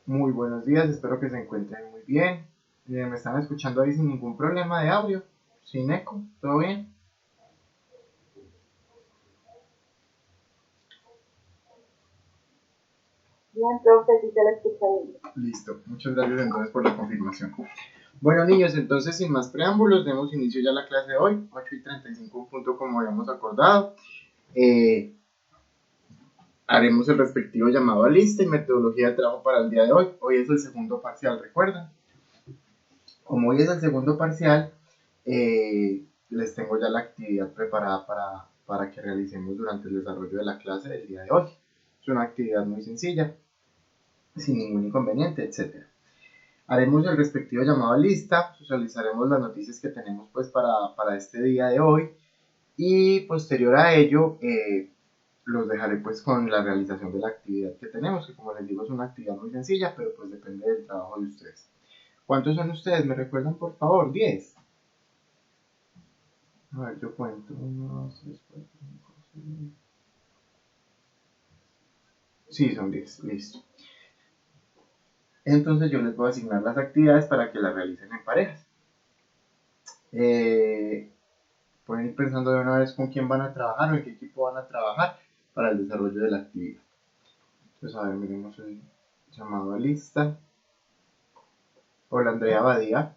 Muy buenos días, espero que se encuentren muy bien. ¿Me están escuchando ahí sin ningún problema de audio? ¿Sin eco? ¿Todo bien? Bien, profe, sí se la escucha bien. Listo, muchas gracias entonces por la confirmación. Bueno niños, entonces sin más preámbulos, demos inicio ya a la clase de hoy, 8:35 en punto como habíamos acordado. Haremos el respectivo llamado a lista y metodología de trabajo para el día de hoy. Hoy es el segundo parcial, ¿recuerdan? Como hoy es el segundo parcial, les tengo ya la actividad preparada para que realicemos durante el desarrollo de la clase del día de hoy. Es una actividad muy sencilla, sin ningún inconveniente, etc. Haremos el respectivo llamado a lista, socializaremos las noticias que tenemos pues para este día de hoy y posterior a ello los dejaré pues con la realización de la actividad que tenemos, que como les digo es una actividad muy sencilla, pero pues depende del trabajo de ustedes. ¿Cuántos son ustedes? ¿Me recuerdan por favor? 10. A ver, yo cuento. 1, 2, 3, 4, 5, 6. Sí, son 10. Listo. Entonces yo les voy a asignar las actividades para que las realicen en parejas. Pueden ir pensando de una vez con quién van a trabajar o en qué equipo van a trabajar para el desarrollo de la actividad. Entonces, a ver, miremos el llamado a lista. Hola, Andrea Badía.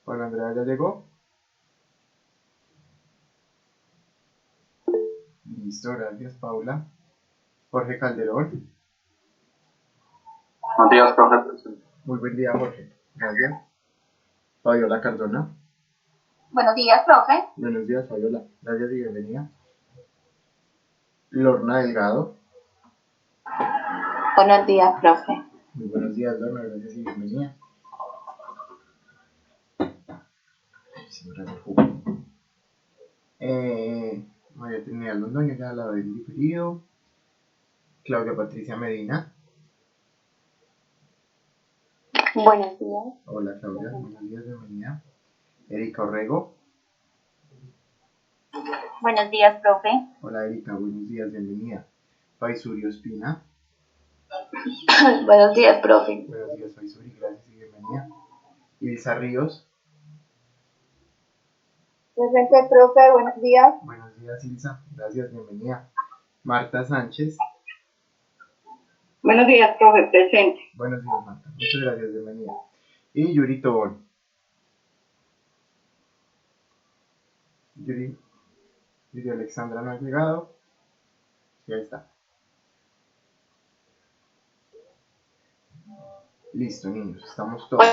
Hola, Andrea, ¿ya llegó? Listo, gracias, Paula. Jorge Calderón. Buenos días, profe. Muy buen día, Jorge. Gracias. Fabiola Cardona. Buenos días, profe. Buenos días, Fabiola. Gracias y bienvenida. Lorna Delgado. Buenos días, profe. Muy buenos días, Lorna. Gracias y bienvenida. María Trinidad Londoño, ya la habéis diferido. Claudia Patricia Medina. Buenos días. Hola, Claudia. Buenos días, bienvenida. Erika Orrego. Buenos días, profe. Hola, Erika. Buenos días, bienvenida. Faisuri Ospina. Buenos días, profe. Buenos días, Faisuri. Gracias y bienvenida. Ilsa Ríos. Presente, profe. Buenos días. Buenos días, Ilsa. Gracias, bienvenida. Marta Sánchez. Buenos días, profe. Presente. Buenos días, Marta. Muchas gracias, bienvenida. Y Yuri Tobón. Yuri Alexandra no ha llegado. Y ahí está. Listo, niños. Estamos todos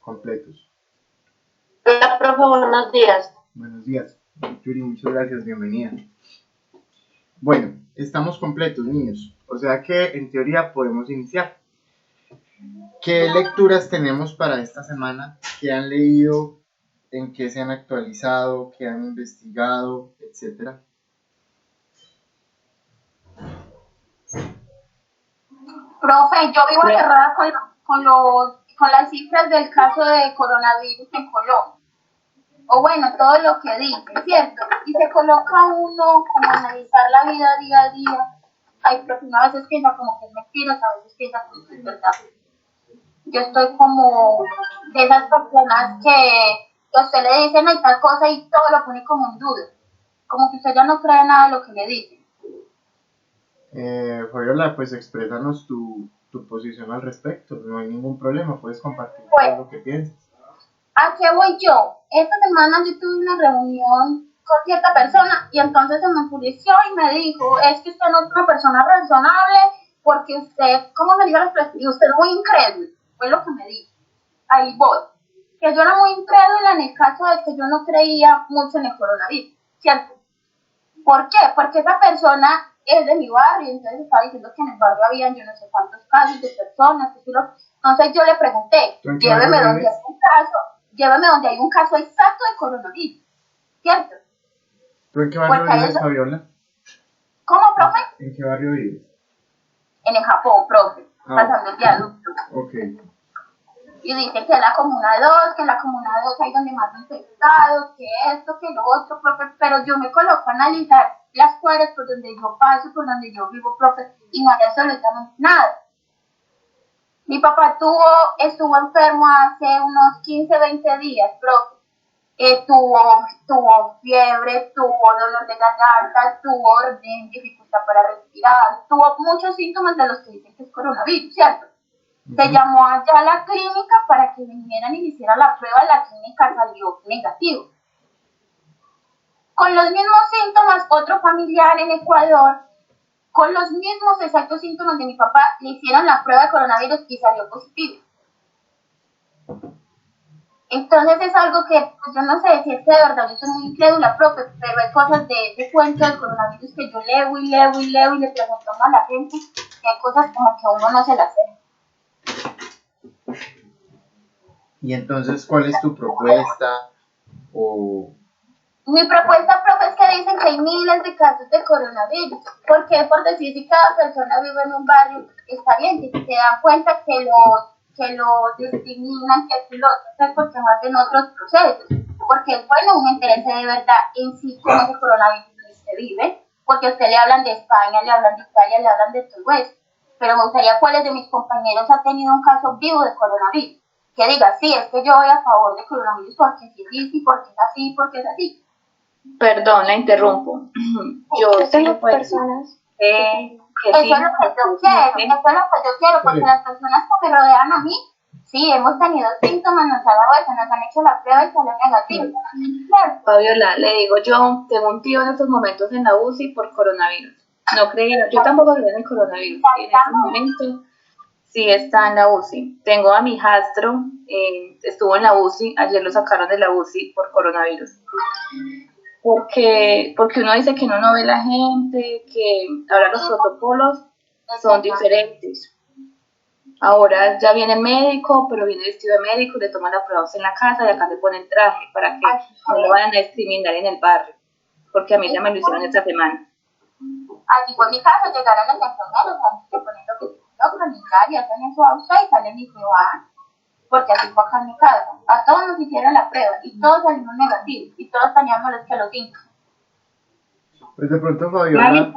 completos. Hola, profe. Buenos días. Buenos días. Yuri, muchas gracias. Bienvenida. Bueno, estamos completos, niños. O sea que en teoría podemos iniciar. ¿Qué lecturas tenemos para esta semana? ¿Qué han leído? ¿En qué se han actualizado? ¿Qué han investigado? Etcétera. Profe, yo vivo encerrada con las cifras del caso de coronavirus en Colombia. O bueno, todo lo que dice, ¿cierto? Y se coloca uno como a analizar la vida día a día. Ay, profe, uno a veces piensa como que es mentira, a veces piensa como que es verdad. Yo estoy como de esas personas que a usted le dicen hay tal cosa y todo lo pone como en duda. Como que usted ya no cree nada de lo que le dicen. Fabiola, pues exprésanos tu posición al respecto. No hay ningún problema, puedes compartir Bueno, todo lo que piensas. ¿a qué voy yo? Esta semana yo tuve una reunión con cierta persona y entonces se me enfureció y me dijo, es que usted no es una persona razonable porque usted, ¿cómo me dijo la expresión? Usted es muy incrédulo, fue lo que me dijo. Ahí voy. Que yo era muy incrédula en el caso de que yo no creía mucho en el coronavirus, ¿cierto? ¿Por qué? Porque esa persona es de mi barrio, entonces estaba diciendo que en el barrio habían yo no sé cuántos casos de personas, entonces yo le pregunté, lléveme donde hay un caso exacto de coronavirus, ¿cierto? ¿Tú en qué barrio vives, Fabiola? ¿Cómo, profe? ¿En qué barrio vives? En el Japón, profe, pasando el viaducto. Ok. Y dicen que en la comuna 2, que en la comuna 2 hay donde más infectados, que esto, que lo otro, profe, pero yo me coloco a analizar las cuadras por donde yo paso, por donde yo vivo, profe, y no hay absolutamente nada. Mi papá estuvo enfermo hace unos 15, 20 días, profe. Tuvo fiebre, tuvo dolor de garganta, tuvo dificultad para respirar, tuvo muchos síntomas de los que dicen que es coronavirus, ¿cierto? Se llamó allá a la clínica para que vinieran y le hicieran la prueba, la clínica salió negativo. Con los mismos síntomas, otro familiar en Ecuador, con los mismos exactos síntomas de mi papá, le hicieron la prueba de coronavirus y salió positivo. Entonces es algo que, pues yo no sé si es que de verdad yo soy muy incrédula, profe, pero hay cosas de ese cuento del coronavirus que yo leo y leo y leo y le pregunto a la gente, y hay cosas como que uno no se las hace. Y entonces, ¿cuál es tu propuesta? Mi propuesta, profe, es que dicen que hay miles de casos de coronavirus. Porque por decir si cada persona vive en un barrio, está bien, que se dan cuenta que lo discriminan, que es lo otro, porque no hacen otros procesos. Porque es bueno uno interese de verdad en sí con ese coronavirus que usted vive, porque a usted le hablan de España, le hablan de Italia, le hablan de todo eso. Pero me gustaría cuáles de mis compañeros ha tenido un caso vivo de coronavirus. Que diga, sí, es que yo voy a favor de coronavirus porque sí, sí, porque es así, porque es así. Perdón, la interrumpo. Yo tengo personas que eso es lo que yo quiero, porque las personas que me rodean a mí, sí, hemos tenido síntomas, nos ha dado eso, nos han hecho la prueba y salió negativo. Fabiola, le digo, yo tengo un tío en estos momentos en la UCI por coronavirus. No creía, yo tampoco creía en el coronavirus. Y en este momento sí está en la UCI. Tengo a mi hijastro, estuvo en la UCI, ayer lo sacaron de la UCI por coronavirus. Porque uno dice que uno no ve la gente, que ahora los protocolos son diferentes. Ahora ya viene el médico, pero viene vestido de médico, le toman la prueba en la casa y acá le ponen traje para que no lo vayan a discriminar en el barrio. Porque a mí ya me lo hicieron esta semana. Así fue mi caso, llegaron los enfermeros, se ponen lo que tocan y hacen en su auto y salen y se van. Porque así fue acá en mi casa. A todos nos hicieron la prueba y todos salimos negativos y todos teníamos los que los síntomas. Pues de pronto, Fabiola.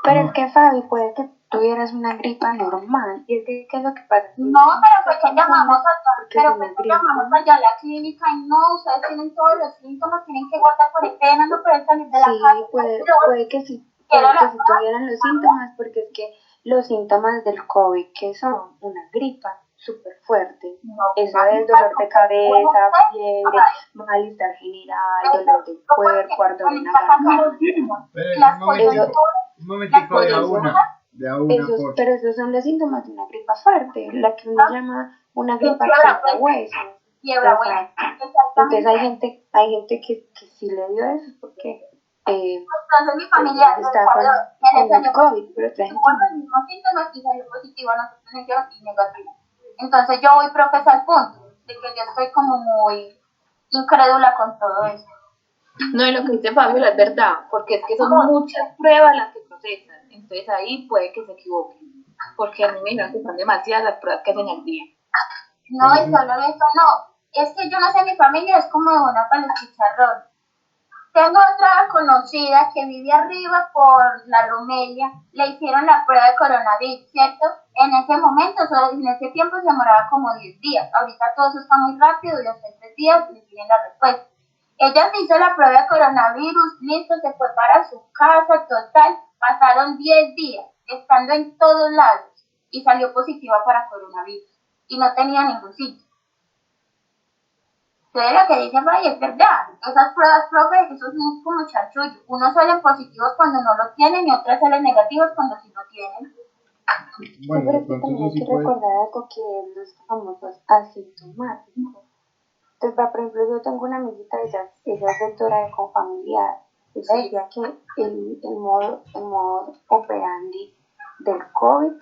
Pero es que, Fabi, puede que tuvieras una gripa normal. ¿Y es que qué es lo que pasa? No, pero fue que llamamos allá a la clínica y no, ustedes tienen todos los síntomas, tienen que guardar cuarentena, no pueden salir de la casa. Sí, puede que sí, tuvieran los síntomas, porque es que los síntomas del COVID, que son una gripa súper fuerte, eso es dolor de cabeza, fiebre, malestar general, dolor del cuerpo, ardor en la garganta. Un momentico, pero esos son los síntomas de una gripa fuerte, la que uno llama una gripa de hueso. Entonces hay gente que sí le dio eso porque entonces mi familia está con el COVID, pero otra gente los mismos síntomas y salió positivo, nosotros y negativo. Entonces yo voy, profesor, al punto de que yo estoy como muy incrédula con todo eso. No, y lo que dice Fabiola es verdad, porque es que son muchas pruebas las que procesan, entonces ahí puede que se equivoquen, porque a mí me dijeron que son demasiadas las pruebas que hacen al día. No, y solo eso no, es que yo no sé, mi familia es como de buena para los chicharrones. Tengo otra conocida que vive arriba por la Romelia, le hicieron la prueba de coronavirus, ¿cierto? En ese momento, en ese tiempo se demoraba como 10 días, ahorita todo eso está muy rápido y hace 3 días le tienen la respuesta. Ella se hizo la prueba de coronavirus, listo, se fue para su casa, total, pasaron 10 días, estando en todos lados, y salió positiva para coronavirus, y no tenía ningún sitio. Entonces lo que dice Fray es verdad, esas pruebas, profe, eso es como chanchullo, unos salen positivos cuando no lo tienen y otros salen negativos cuando sí lo tienen. Bueno, pero también hay que recordar algo que es los famosos asintomáticos. Entonces, por ejemplo, yo tengo una amiguita, ella es doctora de confamiliar. Ella decía que el modo operandi del COVID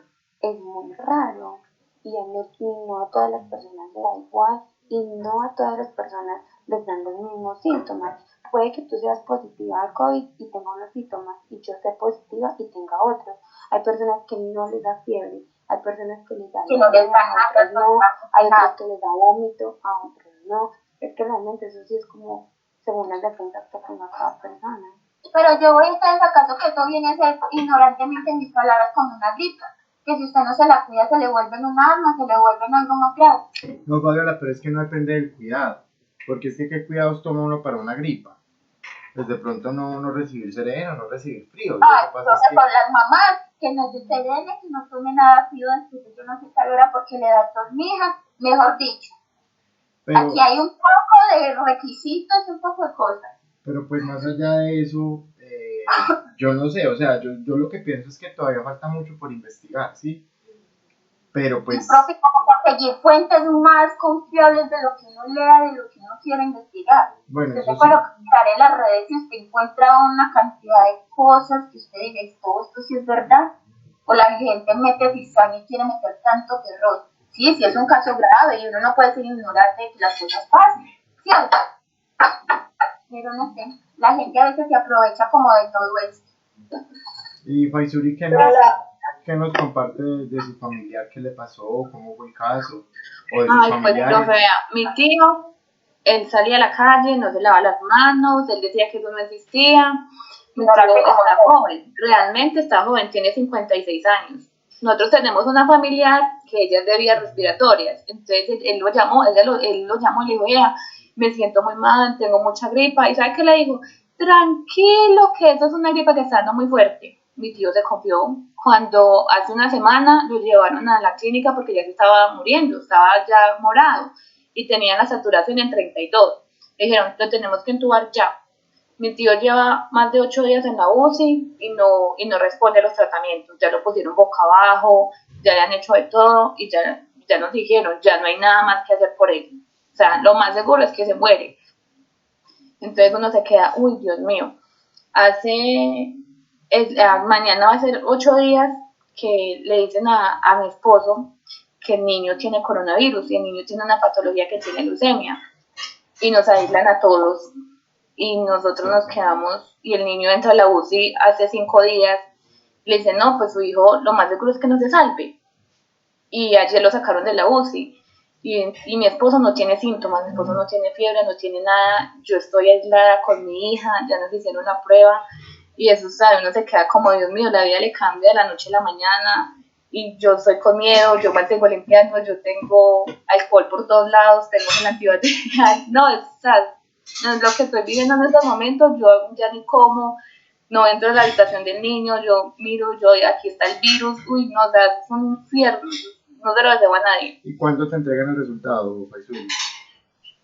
es muy raro y no a todas las personas le da igual y no a todas las personas les dan los mismos síntomas. Puede que tú seas positiva al COVID y tenga unos síntomas y yo sea positiva y tenga otros. Hay personas que no les da fiebre, hay personas que les da a otros no, hay otros que les da vómito, a otros no. Es que realmente eso sí es como según las defensas que tenga cada persona. Pero yo voy a estar en acaso que eso viene a ser ignorantemente en mis palabras como una gripa. Que si usted no se la cuida, se le vuelven un arma, se le vuelven algo más grave. No, Fabiola, pero es que no depende del cuidado. Porque es que qué cuidados toma uno para una gripa. Pues de pronto no recibir sereno, no recibir frío. Lo que pasa es que... por las mamás, que no se serene, que no tome nada frío después de que no se calora porque le da tos mi hija, mejor dicho. Pero, aquí hay un poco de requisitos, un poco de cosas. Pero pues más allá de eso, yo no sé, o sea, yo lo que pienso es que todavía falta mucho por investigar, ¿sí? Pero pues... Y profe, como conseguir fuentes más confiables de lo que uno lea, de lo que uno quiere investigar. Bueno, usted eso se puede buscar en las redes y usted encuentra una cantidad de cosas que usted diga, esto sí es verdad, o la gente mete cizaña y quiere meter tanto terror. Sí, sí es un caso grave y uno no puede ser ignorante de que las cosas pasen, ¿cierto? Pero no sé, la gente a veces se aprovecha como de todo esto. Y Faisuri, ¿qué nos comparte de su familiar? ¿Qué le pasó? ¿Cómo fue el caso? ¿O de sus familiares? Pues vea, mi tío, él salía a la calle, no se lavaba las manos, él decía que eso no existía. Mi tío está joven, realmente está joven, tiene 56 años. Nosotros tenemos una familiar que ella es de vías respiratorias, entonces él lo llamó y le dijo, vea, me siento muy mal, tengo mucha gripa, y ¿sabe qué le dijo? Tranquilo, que eso es una gripa que está dando muy fuerte. Mi tío se confió. Cuando hace una semana lo llevaron a la clínica porque ya se estaba muriendo, estaba ya morado y tenía la saturación en 32. Le dijeron, lo tenemos que entubar ya. Mi tío lleva más de 8 días en la UCI y no responde a los tratamientos. Ya lo pusieron boca abajo, ya le han hecho de todo y ya nos dijeron, ya no hay nada más que hacer por él. O sea, lo más seguro es que se muere. Entonces uno se queda, uy, Dios mío. Mañana va a ser 8 días que le dicen a mi esposo que el niño tiene coronavirus y el niño tiene una patología que tiene leucemia. Y nos aíslan a todos y nosotros nos quedamos y el niño entra a la UCI hace 5 días. Le dicen, no, pues su hijo lo más seguro es que no se salve. Y ayer lo sacaron de la UCI. Y mi esposo no tiene síntomas, mi esposo no tiene fiebre, no tiene nada, yo estoy aislada con mi hija, ya nos hicieron la prueba y eso, ¿sabe? Uno se queda como, Dios mío, la vida le cambia de la noche a la mañana y yo estoy con miedo, yo mantengo limpiando, yo tengo alcohol por todos lados, tengo el antibacterial, no, es lo que estoy viviendo en estos momentos, yo ya ni como, no entro en la habitación del niño, yo miro, aquí está el virus, uy, no, o sea, es un infierno. No se lo deseo a nadie. ¿Y cuándo te entregan el resultado, Faisuri?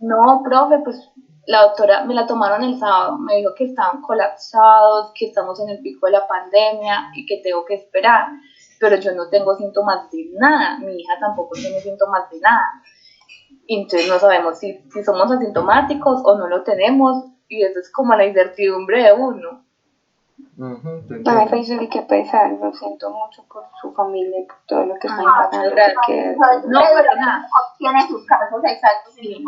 No, profe, pues la doctora me la tomaron el sábado, me dijo que estaban colapsados, que estamos en el pico de la pandemia y que tengo que esperar, pero yo no tengo síntomas de nada, mi hija tampoco tiene síntomas de nada. Entonces no sabemos si somos asintomáticos o no lo tenemos y eso es como la incertidumbre de uno. Ay, Faisuri, qué pesar, lo siento mucho por su familia y por todo lo que están pasando. No, pero nada. Tiene sus casos exactos. Sí.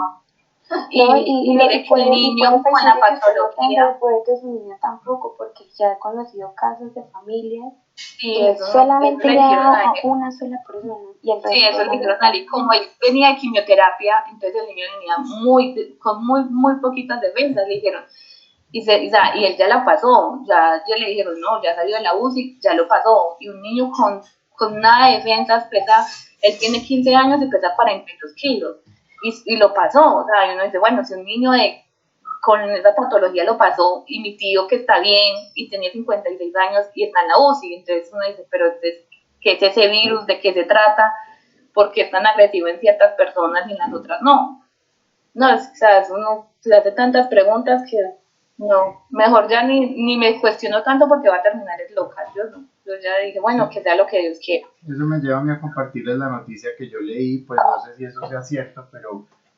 Y mire que el niño con la patología. Puede que su niña tampoco, porque ya he conocido casos de familias sí, que solamente le a una sola persona. Y el sí, eso le dijeron a él. Como él venía de quimioterapia, entonces el niño venía con muy poquitas defensas, le dijeron. Y él ya la pasó, ya le dijeron, no, ya salió de la UCI, ya lo pasó. Y un niño con nada de defensas él tiene 15 años y pesa 42 kilos. Y lo pasó, o sea, y uno dice, bueno, si un niño con esa patología lo pasó, y mi tío que está bien y tenía 56 años y está en la UCI, entonces uno dice, pero entonces, ¿qué es ese virus? ¿De qué se trata? ¿Por qué es tan agresivo en ciertas personas y en las otras no? No, o sea, uno se hace tantas preguntas que no, mejor ya ni me cuestiono tanto porque va a terminar es loca, yo ya dije, bueno, que sea lo que Dios quiera. Eso me lleva a mí a compartirles la noticia que yo leí, pues no sé si eso sea cierto,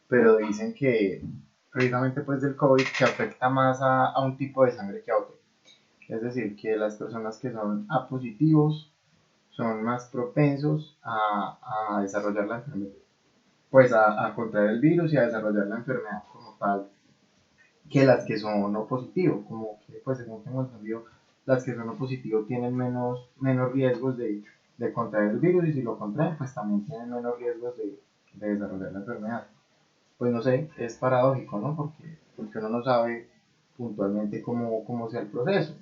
pero dicen que precisamente pues del COVID que afecta más a un tipo de sangre que a otro. Es decir, que las personas que son A positivos son más propensos a desarrollar la enfermedad, pues a contraer el virus y a desarrollar la enfermedad como tal, que las que son O positivo, como que pues según tengo entendido, las que son O positivo tienen menos riesgos de contraer el virus y si lo contraen pues también tienen menos riesgos de desarrollar la enfermedad. Pues no sé, es paradójico, ¿no? Porque uno no sabe puntualmente cómo sea el proceso.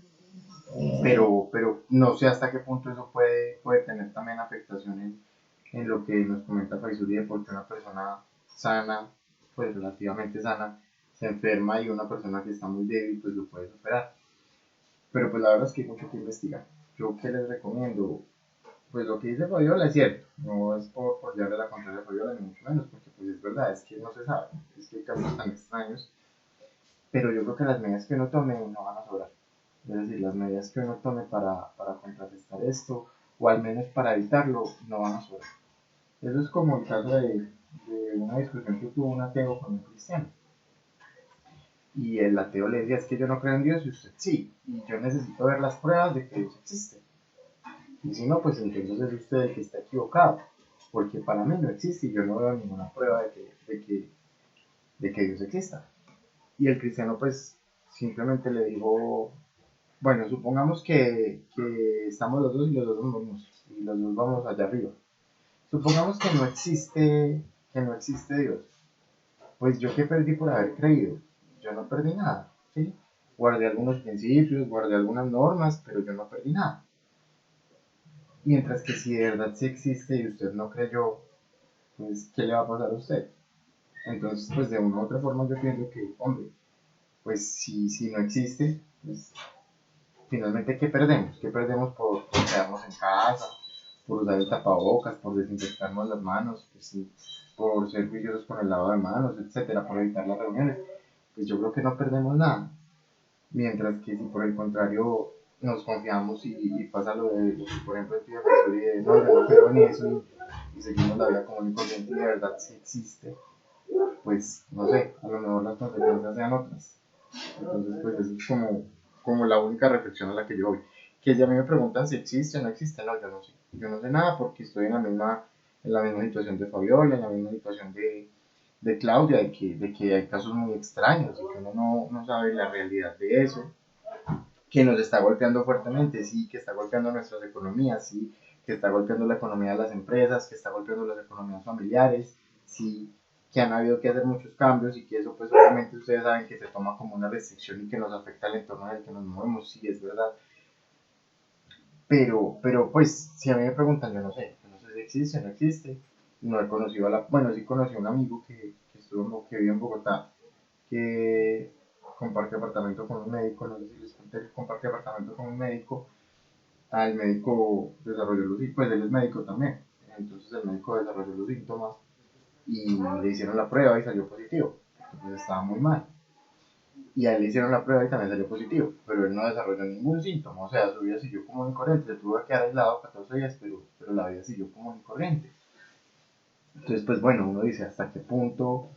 Pero no sé hasta qué punto eso puede tener también afectación en lo que nos comenta Faisuli, porque una persona sana, pues relativamente sana, se enferma y una persona que está muy débil, pues lo puede superar. Pero pues la verdad es que hay mucho que investigar. Yo que les recomiendo, pues lo que dice Fabiola es cierto, no es por llevarle la contraria a Fabiola, ni mucho menos, porque pues es verdad, es que no se sabe, es que hay casos tan extraños, pero yo creo que las medidas que uno tome no van a sobrar. Es decir, las medidas que uno tome para contrarrestar esto, o al menos para evitarlo, no van a sobrar. Eso es como el caso de una discusión que tuvo un ateo con un cristiano. Y el ateo le decía, es que yo no creo en Dios y usted sí, y yo necesito ver las pruebas de que Dios existe. Y si no, pues entonces es usted el que está equivocado, porque para mí no existe y yo no veo ninguna prueba de que Dios exista. Y el cristiano pues simplemente le dijo, bueno, supongamos que estamos los dos y los dos nos morimos y los dos vamos allá arriba. Supongamos que no existe Dios. Pues yo qué perdí por haber creído. Yo no perdí nada, ¿sí? Guardé algunos principios, guardé algunas normas, pero yo no perdí nada. Mientras que si de verdad sí existe y usted no creyó, pues ¿qué le va a pasar a usted? Entonces, pues de una u otra forma yo pienso que, hombre, pues si no existe, pues finalmente ¿qué perdemos? ¿Qué perdemos por quedarnos en casa, por usar el tapabocas, por desinfectarnos las manos, pues, sí, por ser juiciosos con el lavado de manos, etcétera, por evitar las reuniones? Pues yo creo que no perdemos nada. Mientras que si por el contrario nos confiamos y pasa lo de, por ejemplo, el tío Jesús y de no, yo no creo en eso y seguimos la vida común y corriente y de verdad sí existe, pues no sé, a lo mejor las consecuencias sean otras. Entonces, pues eso es como la única reflexión a la que yo voy. Que ya a mí me preguntan si existe o no existe, no, yo no sé. Yo no sé nada porque estoy en la misma situación de Fabiola, en la misma situación de Claudia, de que hay casos muy extraños y que uno no sabe la realidad de eso, que nos está golpeando fuertemente, sí, que está golpeando nuestras economías, sí, que está golpeando la economía de las empresas, que está golpeando las economías familiares, sí, que han habido que hacer muchos cambios y que eso pues obviamente ustedes saben que se toma como una restricción y que nos afecta al entorno en el que nos movemos, sí, es verdad. Pero pues si a mí me preguntan, yo no sé si existe o no existe. No he conocido bueno, sí conocí a un amigo que vive en Bogotá, que comparte apartamento con un médico, no sé si les conté, comparte apartamento con un médico. El médico desarrolló los síntomas, pues él es médico también, entonces el médico desarrolló los síntomas y le hicieron la prueba y salió positivo, entonces estaba muy mal. Y a él le hicieron la prueba y también salió positivo, pero él no desarrolló ningún síntoma, o sea, su vida siguió común y corriente, se tuvo que quedar aislado 14 días, pero la vida siguió común y corriente. Entonces, pues bueno, uno dice, ¿hasta qué punto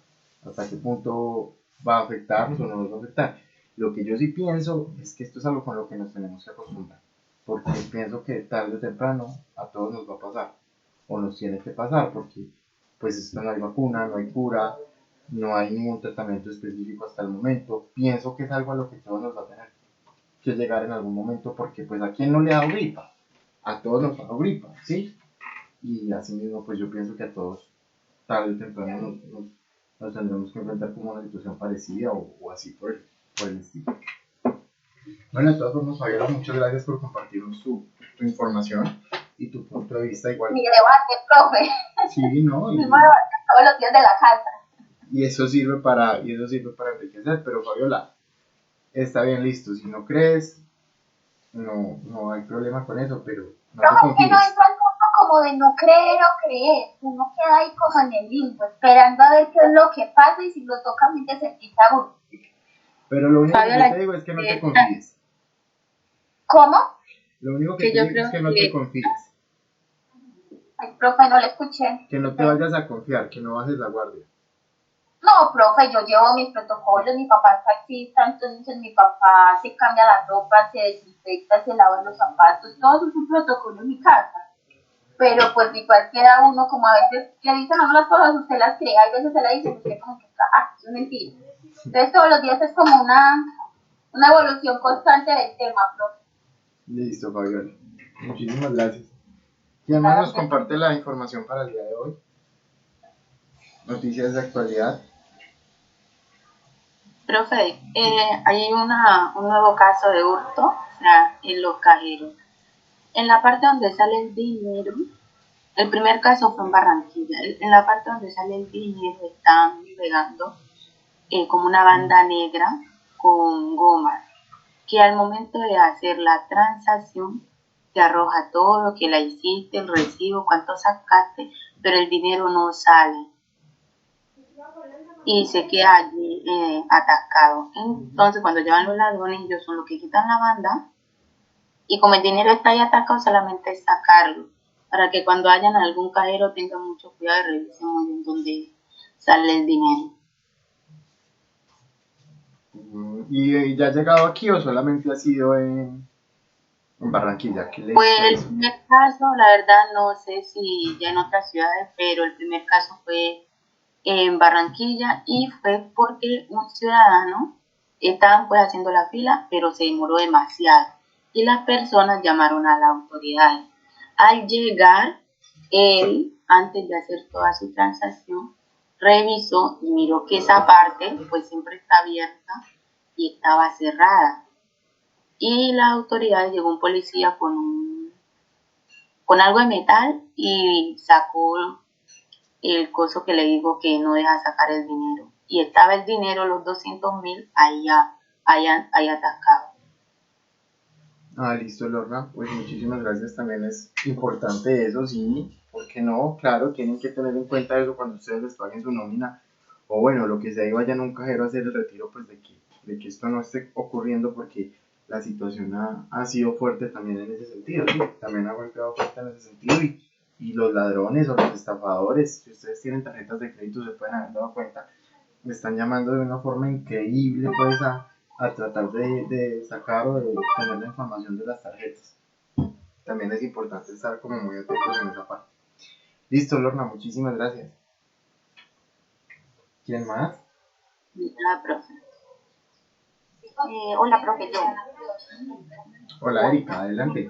va a afectarnos o no nos va a afectar? Lo que yo sí pienso es que esto es algo con lo que nos tenemos que acostumbrar, porque pienso que tarde o temprano a todos nos va a pasar, o nos tiene que pasar, porque pues esto no hay vacuna, no hay cura, no hay ningún tratamiento específico hasta el momento. Pienso que es algo a lo que todos nos va a tener que llegar en algún momento, porque pues a quién no le ha dado gripa, a todos nos ha dado gripa, ¿sí? Y así mismo pues yo pienso que a todos tarde o temprano nos tendremos que enfrentar como una situación parecida o así por el estilo. Bueno, de todas formas, Fabiola, muchas gracias por compartirnos tu información y tu punto de vista igual. Mi debate, profe. Sí, ¿no? Mi debate todos los días de la casa. Y eso sirve para enriquecer, pero Fabiola, está bien, listo, si no crees, no hay problema con eso, pero no te confíes. Que no entra al punto como de no creer o creer, uno queda ahí como en el limbo, esperando a ver qué es lo que pasa y si lo toca a mí te sentís uno. Pero lo único que yo te digo es que no te confíes. ¿Cómo? Lo único que te digo es que no te confíes. Ay, profe, no le escuché. Que no te vayas a confiar, que no bajes la guardia. No, profe, yo llevo mis protocolos, mi papá es taxista, entonces mi papá se cambia la ropa, se desinfecta, se lava los zapatos, todo eso es un protocolo en mi casa. Pero pues igual queda uno, como a veces le dicen a uno las cosas, usted las cree, a veces se la dice, usted como que está, eso es mentira. Entonces todos los días es como una evolución constante del tema, profe. Listo, Fabiola. Muchísimas gracias. ¿Quién más nos comparte la información para el día de hoy? Noticias de actualidad. Profe, hay un nuevo caso de hurto, o sea, en los cajeros. En la parte donde sale el dinero, el primer caso fue en Barranquilla. En la parte donde sale el dinero están pegando como una banda negra con goma, que al momento de hacer la transacción te arroja todo lo que la hiciste, el recibo, cuánto sacaste, pero el dinero no sale y se queda allí atascado. Entonces cuando llevan los ladrones, ellos son los que quitan la banda y como el dinero está ahí atascado, solamente es sacarlo, para que cuando hayan algún cajero tengan mucho cuidado y revisen muy bien dónde sale el dinero. ¿Y ya ha llegado aquí o solamente ha sido en Barranquilla? ¿Qué le Pues dice el eso? primer caso, la verdad no sé si ya en otras ciudades, pero el primer caso fue en Barranquilla y fue porque un ciudadano estaban pues haciendo la fila, pero se demoró demasiado y las personas llamaron a las autoridades. Al llegar, él, antes de hacer toda su transacción, revisó y miró que esa parte pues siempre está abierta y estaba cerrada. Y las autoridades, llegó un policía con algo de metal y sacó el coso que le digo que no deja sacar el dinero. Y estaba el dinero, los 200.000, ahí atascado. Listo, Lorna. Pues muchísimas gracias. También es importante eso, sí. ¿Por qué no? Claro, tienen que tener en cuenta eso cuando ustedes les paguen su nómina. O bueno, lo que sea, y vayan a un cajero a hacer el retiro, pues de que esto no esté ocurriendo porque la situación ha sido fuerte también en ese sentido, ¿sí? También ha golpeado fuerte en ese sentido y los ladrones o los estafadores, si ustedes tienen tarjetas de crédito se pueden haber dado cuenta, me están llamando de una forma increíble pues a tratar de sacar o de tener la información de las tarjetas. También es importante estar como muy atentos en esa parte. Listo, Lorna, muchísimas gracias. ¿Quién más? La profe. Hola, profe, yo. Hola, Erika, adelante.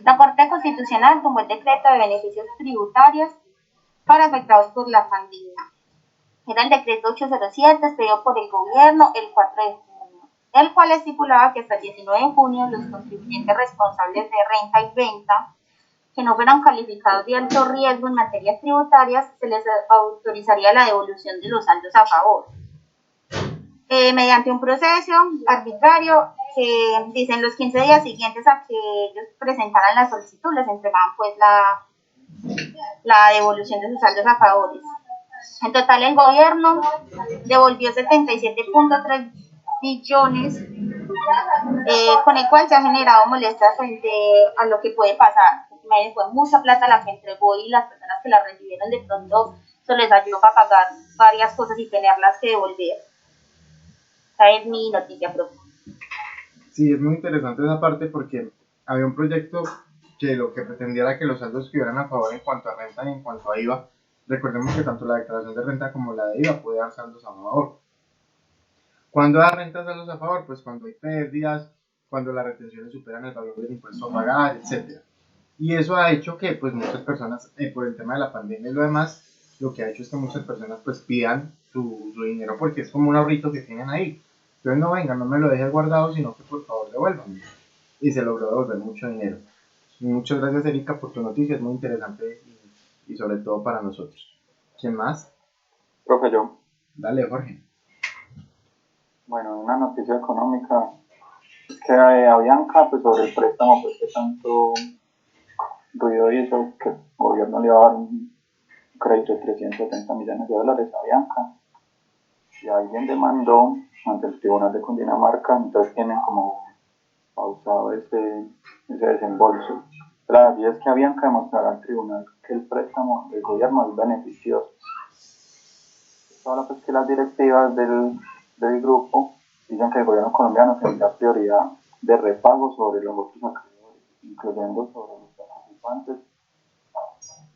La Corte Constitucional tomó el decreto de beneficios tributarios para afectados por la pandemia. Era el decreto 807 expedido por el gobierno el 4 de junio, el cual estipulaba que hasta el 19 de junio los contribuyentes responsables de renta y venta que no fueran calificados de alto riesgo en materias tributarias se les autorizaría la devolución de los saldos a favor. Mediante un proceso arbitrario que dicen los 15 días siguientes a que ellos presentaran la solicitud, les entregaban pues la devolución de sus saldos a favores. En total el gobierno devolvió 77.3 billones, con el cual se ha generado molestia frente a lo que puede pasar. Fue mucha plata la que entregó y las personas que la recibieron de pronto se les ayudó para pagar varias cosas y tenerlas que devolver. Esa es mi noticia propia. Sí, es muy interesante esa parte porque había un proyecto que lo que pretendía era que los saldos estuvieran a favor en cuanto a renta y en cuanto a IVA. Recordemos que tanto la declaración de renta como la de IVA puede dar saldos a favor. ¿Cuándo da renta saldos a favor? Pues cuando hay pérdidas, cuando las retenciones superan el valor del impuesto a pagar, etc. Y eso ha hecho que pues muchas personas, por el tema de la pandemia y lo demás, lo que ha hecho es que muchas personas pues pidan su dinero porque es como un ahorrito que tienen ahí. Entonces no venga, no me lo dejes guardado, sino que por favor devuélvanme. Y se logró devolver mucho dinero. Muchas gracias, Erika, por tu noticia, es muy interesante y sobre todo para nosotros. ¿Quién más? Profe, yo. Dale, Jorge. Bueno, una noticia económica es que Avianca, pues sobre el préstamo, pues que tanto ruido hizo que el gobierno le iba a dar un crédito de 370 millones de dólares a Avianca. Y alguien demandó ante el Tribunal de Cundinamarca, entonces tienen como pausado ese desembolso. La verdad es que Avianca demostrará al tribunal que el préstamo del gobierno es beneficioso. Ahora pues que las directivas del grupo dicen que el gobierno colombiano tendrá prioridad de repago sobre los otros acreedores, incluyendo sobre los participantes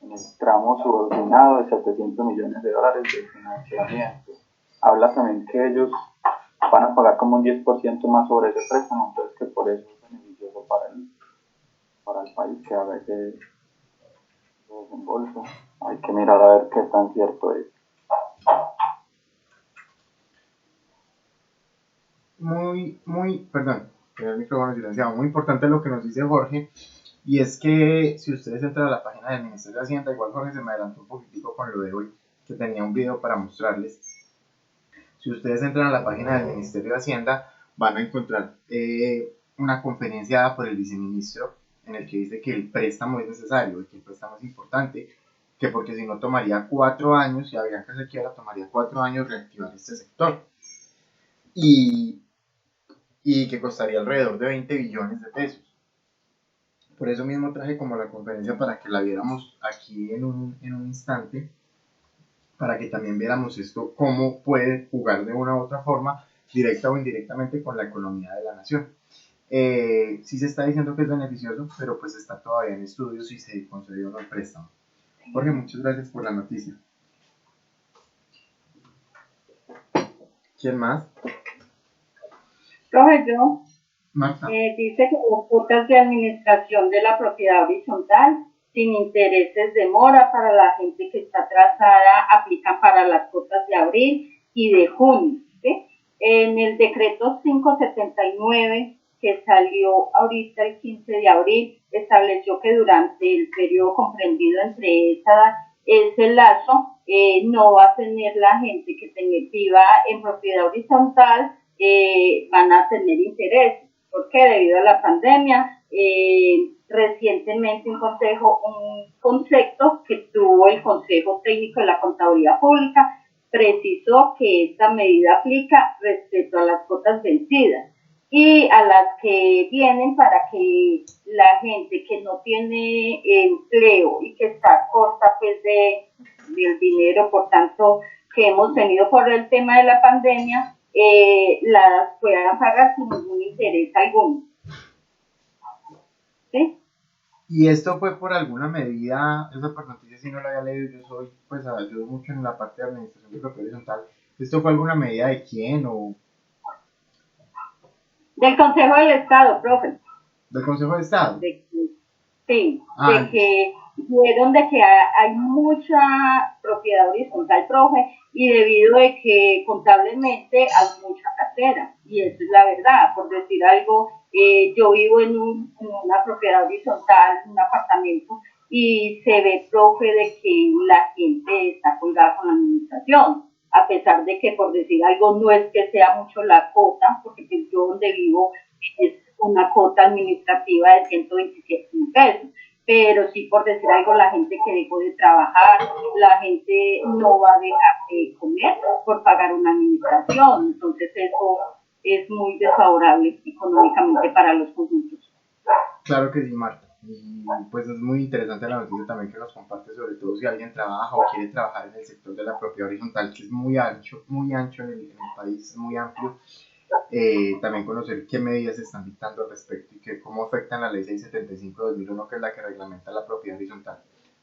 en el tramo subordinado de 700 millones de dólares de financiamiento. Habla también que ellos van a pagar como un 10% más sobre ese préstamo, entonces que por eso es beneficioso para el país que haga ese desembolso. Hay que mirar a ver qué tan cierto es. perdón, tenía el micrófono silenciado, muy importante lo que nos dice Jorge, y es que si ustedes entran a la página del Ministerio de Hacienda, igual Jorge se me adelantó un poquitico con lo de hoy, que tenía un video para mostrarles. Si ustedes entran a la página del Ministerio de Hacienda, van a encontrar una conferencia dada por el viceministro en el que dice que el préstamo es necesario y que el préstamo es importante, que porque si no tomaría 4 años, si Avianca se quiera, tomaría 4 años reactivar este sector. Y que costaría alrededor de 20 billones de pesos. Por eso mismo traje como la conferencia para que la viéramos aquí en un instante, para que también viéramos esto, cómo puede jugar de una u otra forma, directa o indirectamente, con la economía de la nación. Sí se está diciendo que es beneficioso, pero pues está todavía en estudios si se concedió o no el préstamo. Jorge, muchas gracias por la noticia. ¿Quién más? Profe, yo. Marta. Dice que las cuotas de administración de la propiedad horizontal sin intereses de mora para la gente que está atrasada aplican para las cuotas de abril y de junio. ¿Sí? En el decreto 579 que salió ahorita el 15 de abril, estableció que durante el periodo comprendido entre ese lazo no va a tener la gente que viva en propiedad horizontal, van a tener intereses, porque debido a la pandemia, recientemente un concepto que tuvo el Consejo Técnico de la Contaduría Pública precisó que esta medida aplica respecto a las cuotas vencidas y a las que vienen para que la gente que no tiene empleo y que está corta pues del dinero, por tanto, que hemos tenido por el tema de la pandemia, las puedan pagar sin ningún interés alguno. ¿Sí? ¿Y esto fue por alguna medida? Esa noticia sí no la había leído, yo soy, pues ayudo mucho en la parte de administración de propiedad horizontal. ¿Esto fue alguna medida de quién o...? Del Consejo del Estado, profe. ¿Del Consejo de Estado? Sí, de que vieron de que hay mucha propiedad horizontal, profe, y debido a que contablemente hay mucha cartera, y eso es la verdad. Por decir algo, yo vivo en una propiedad horizontal, un apartamento, y se ve, profe, de que la gente está colgada con la administración, a pesar de que, por decir algo, no es que sea mucho la cuota, porque pues yo donde vivo es una cuota administrativa de 127.000 pesos, pero sí, por decir algo, la gente que dejó de trabajar, la gente no va a dejar de comer por pagar una administración, entonces eso es muy desfavorable económicamente para los conjuntos. Claro que sí, Marta, y pues es muy interesante la noticia también que nos comparte, sobre todo si alguien trabaja o quiere trabajar en el sector de la propiedad horizontal, que es muy ancho en el país, es muy amplio. También conocer qué medidas se están dictando al respecto y que cómo afectan la ley 675 de 2001, que es la que reglamenta la propiedad horizontal.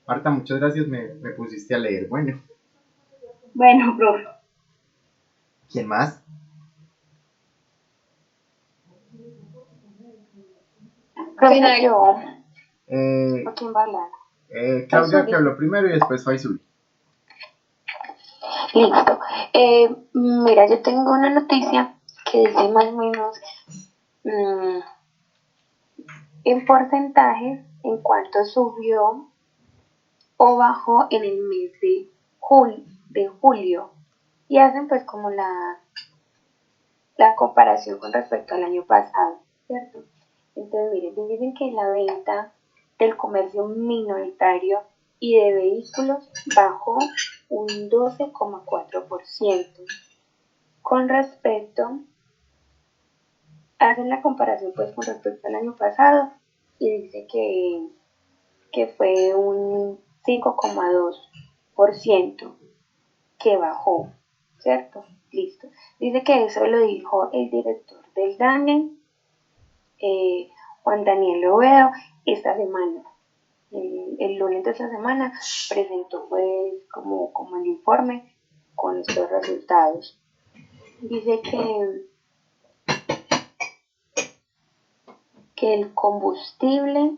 Marta, muchas gracias, me pusiste a leer. Bueno, profe. ¿Quién más? Profe, yo. ¿A quién va a hablar? Claudia, que habló primero, y después Faisuli. Listo. Mira, yo tengo una noticia que dice más o menos en porcentajes en cuánto subió o bajó en el mes de julio, y hacen pues como la comparación con respecto al año pasado, ¿cierto? Entonces miren, dicen que la venta del comercio minoritario y de vehículos bajó un 12,4%. Con respecto, hacen la comparación pues con respecto al año pasado y dice que fue un 5,2% que bajó, ¿cierto? Listo. Dice que eso lo dijo el director del DANE, Juan Daniel Lovedo, esta semana. El lunes de esta semana presentó pues como el informe con estos resultados. Dice que el combustible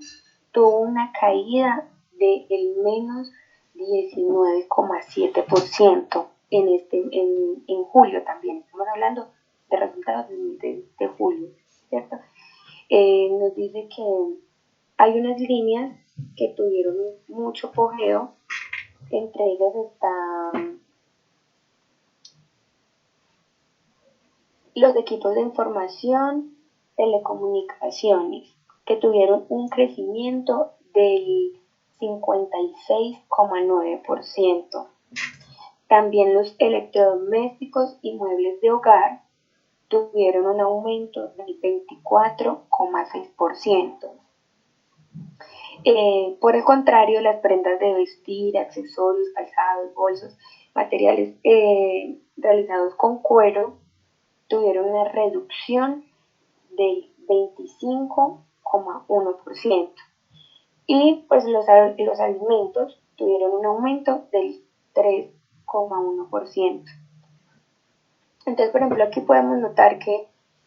tuvo una caída de el menos 19,7% en julio también. Estamos hablando de resultados de julio, ¿cierto? Nos dice que hay unas líneas que tuvieron mucho apogeo, entre ellas están los equipos de información, telecomunicaciones, que tuvieron un crecimiento del 56,9%. También los electrodomésticos y muebles de hogar tuvieron un aumento del 24,6%. Por el contrario, las prendas de vestir, accesorios, calzados, bolsos, materiales realizados con cuero tuvieron una reducción del 25,1%. Y pues los alimentos tuvieron un aumento del 3,1%. Entonces, por ejemplo, aquí podemos notar que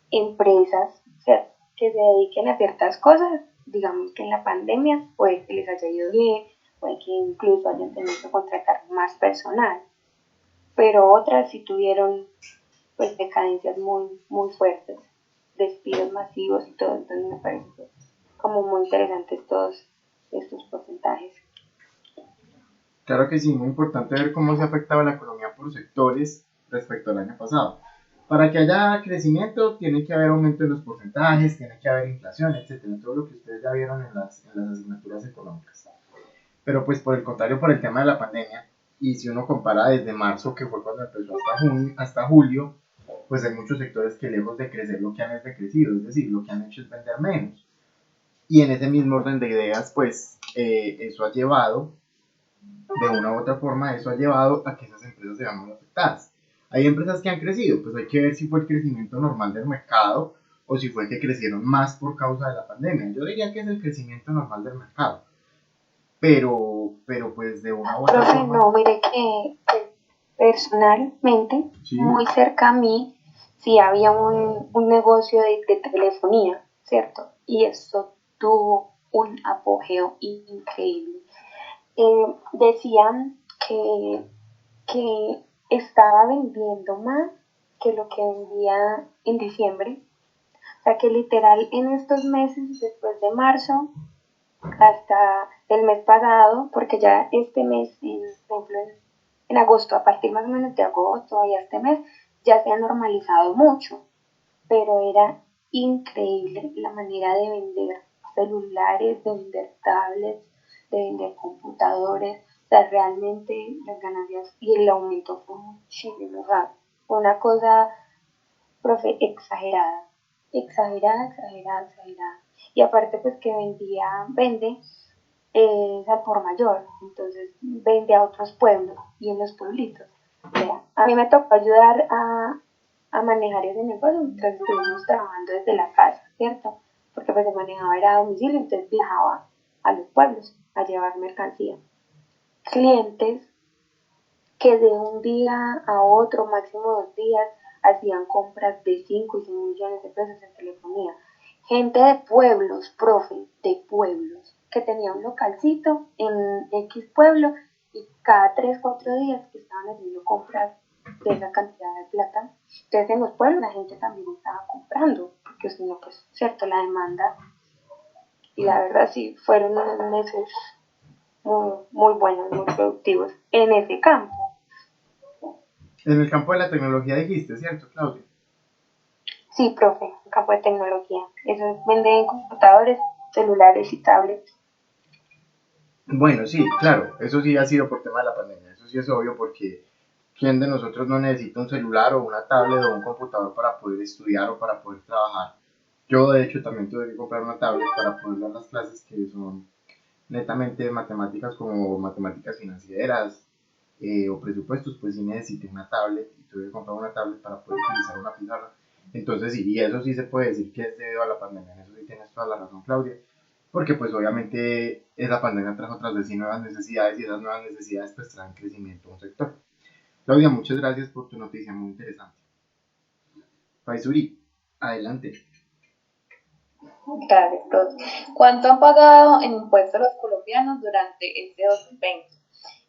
empresas, o sea, que se dediquen a ciertas cosas, digamos que en la pandemia puede que les haya ido bien, puede que incluso hayan tenido que contratar más personal, pero otras sí tuvieron pues decadencias muy fuertes, despidos masivos y todo. Entonces me parece como muy interesantes todos estos porcentajes. Claro que sí, muy importante ver cómo se ha afectado la economía por sectores respecto al año pasado. Para que haya crecimiento tiene que haber aumento en los porcentajes, tiene que haber inflación, etcétera, todo lo que ustedes ya vieron en las asignaturas económicas. Pero pues por el contrario, por el tema de la pandemia, y si uno compara desde marzo, que fue cuando empezó, hasta julio, pues hay muchos sectores que lejos de crecer lo que han es decrecido, es decir, lo que han hecho es vender menos. Y en ese mismo orden de ideas, pues eso ha llevado, de una u otra forma, eso ha llevado a que esas empresas se vean muy afectadas. Hay empresas que han crecido, pues hay que ver si fue el crecimiento normal del mercado o si fue que crecieron más por causa de la pandemia. Yo diría que es el crecimiento normal del mercado, pero pues de una u otra forma... No, mire que personalmente, ¿sí? Muy cerca a mí, sí había un negocio de telefonía, ¿cierto? Y eso tuvo un apogeo increíble. Decían que estaba vendiendo más que lo que vendía en diciembre. O sea que literal en estos meses, después de marzo hasta el mes pasado, porque ya este mes, por ejemplo, en agosto, a partir más o menos de agosto y este mes, ya se ha normalizado mucho, pero era increíble la manera de vender celulares, de vender tablets, de vender computadores. O sea, realmente las ganancias y el aumento fue muchísimo, o sea, una cosa, profe, exagerada. Y aparte pues que vende al por mayor, entonces vende a otros pueblos y en los pueblitos. O sea, a mí me tocó ayudar a manejar ese negocio mientras estuvimos trabajando desde la casa, ¿cierto? Porque pues se manejaba era a domicilio, entonces viajaba a los pueblos a llevar mercancía. Clientes que de un día a otro, máximo 2 días, hacían compras de 5 y 6 millones de pesos en telefonía. Gente de pueblos, profe, de pueblos, que tenía un localcito en X pueblo y cada 3, 4 días que estaban haciendo compras de esa cantidad de plata. Entonces en los pueblos la gente también estaba comprando, porque si no, pues, cierto, la demanda. Y la verdad sí, fueron unos meses muy buenos, muy productivos en ese campo. En el campo de la tecnología dijiste, ¿cierto, Claudia? Sí, profe, en campo de tecnología. Eso venden computadores, celulares y tablets. Bueno, sí, claro, eso sí ha sido por tema de la pandemia, eso sí es obvio porque ¿quién de nosotros no necesita un celular o una tablet o un computador para poder estudiar o para poder trabajar? Yo de hecho también tuve que comprar una tablet para poder dar las clases que son netamente matemáticas como matemáticas financieras o presupuestos, pues sí necesité una tablet y tuve que comprar una tablet para poder utilizar una pizarra. Entonces sí, y eso sí se puede decir que es debido a la pandemia, en eso sí tienes toda la razón, Claudia, porque pues obviamente esa pandemia trajo tras de sí nuevas necesidades y esas nuevas necesidades pues traen crecimiento a un sector. Claudia, muchas gracias por tu noticia, muy interesante. Paisuri, adelante. Gracias, profe. ¿Cuánto han pagado en impuestos los colombianos durante este 2020?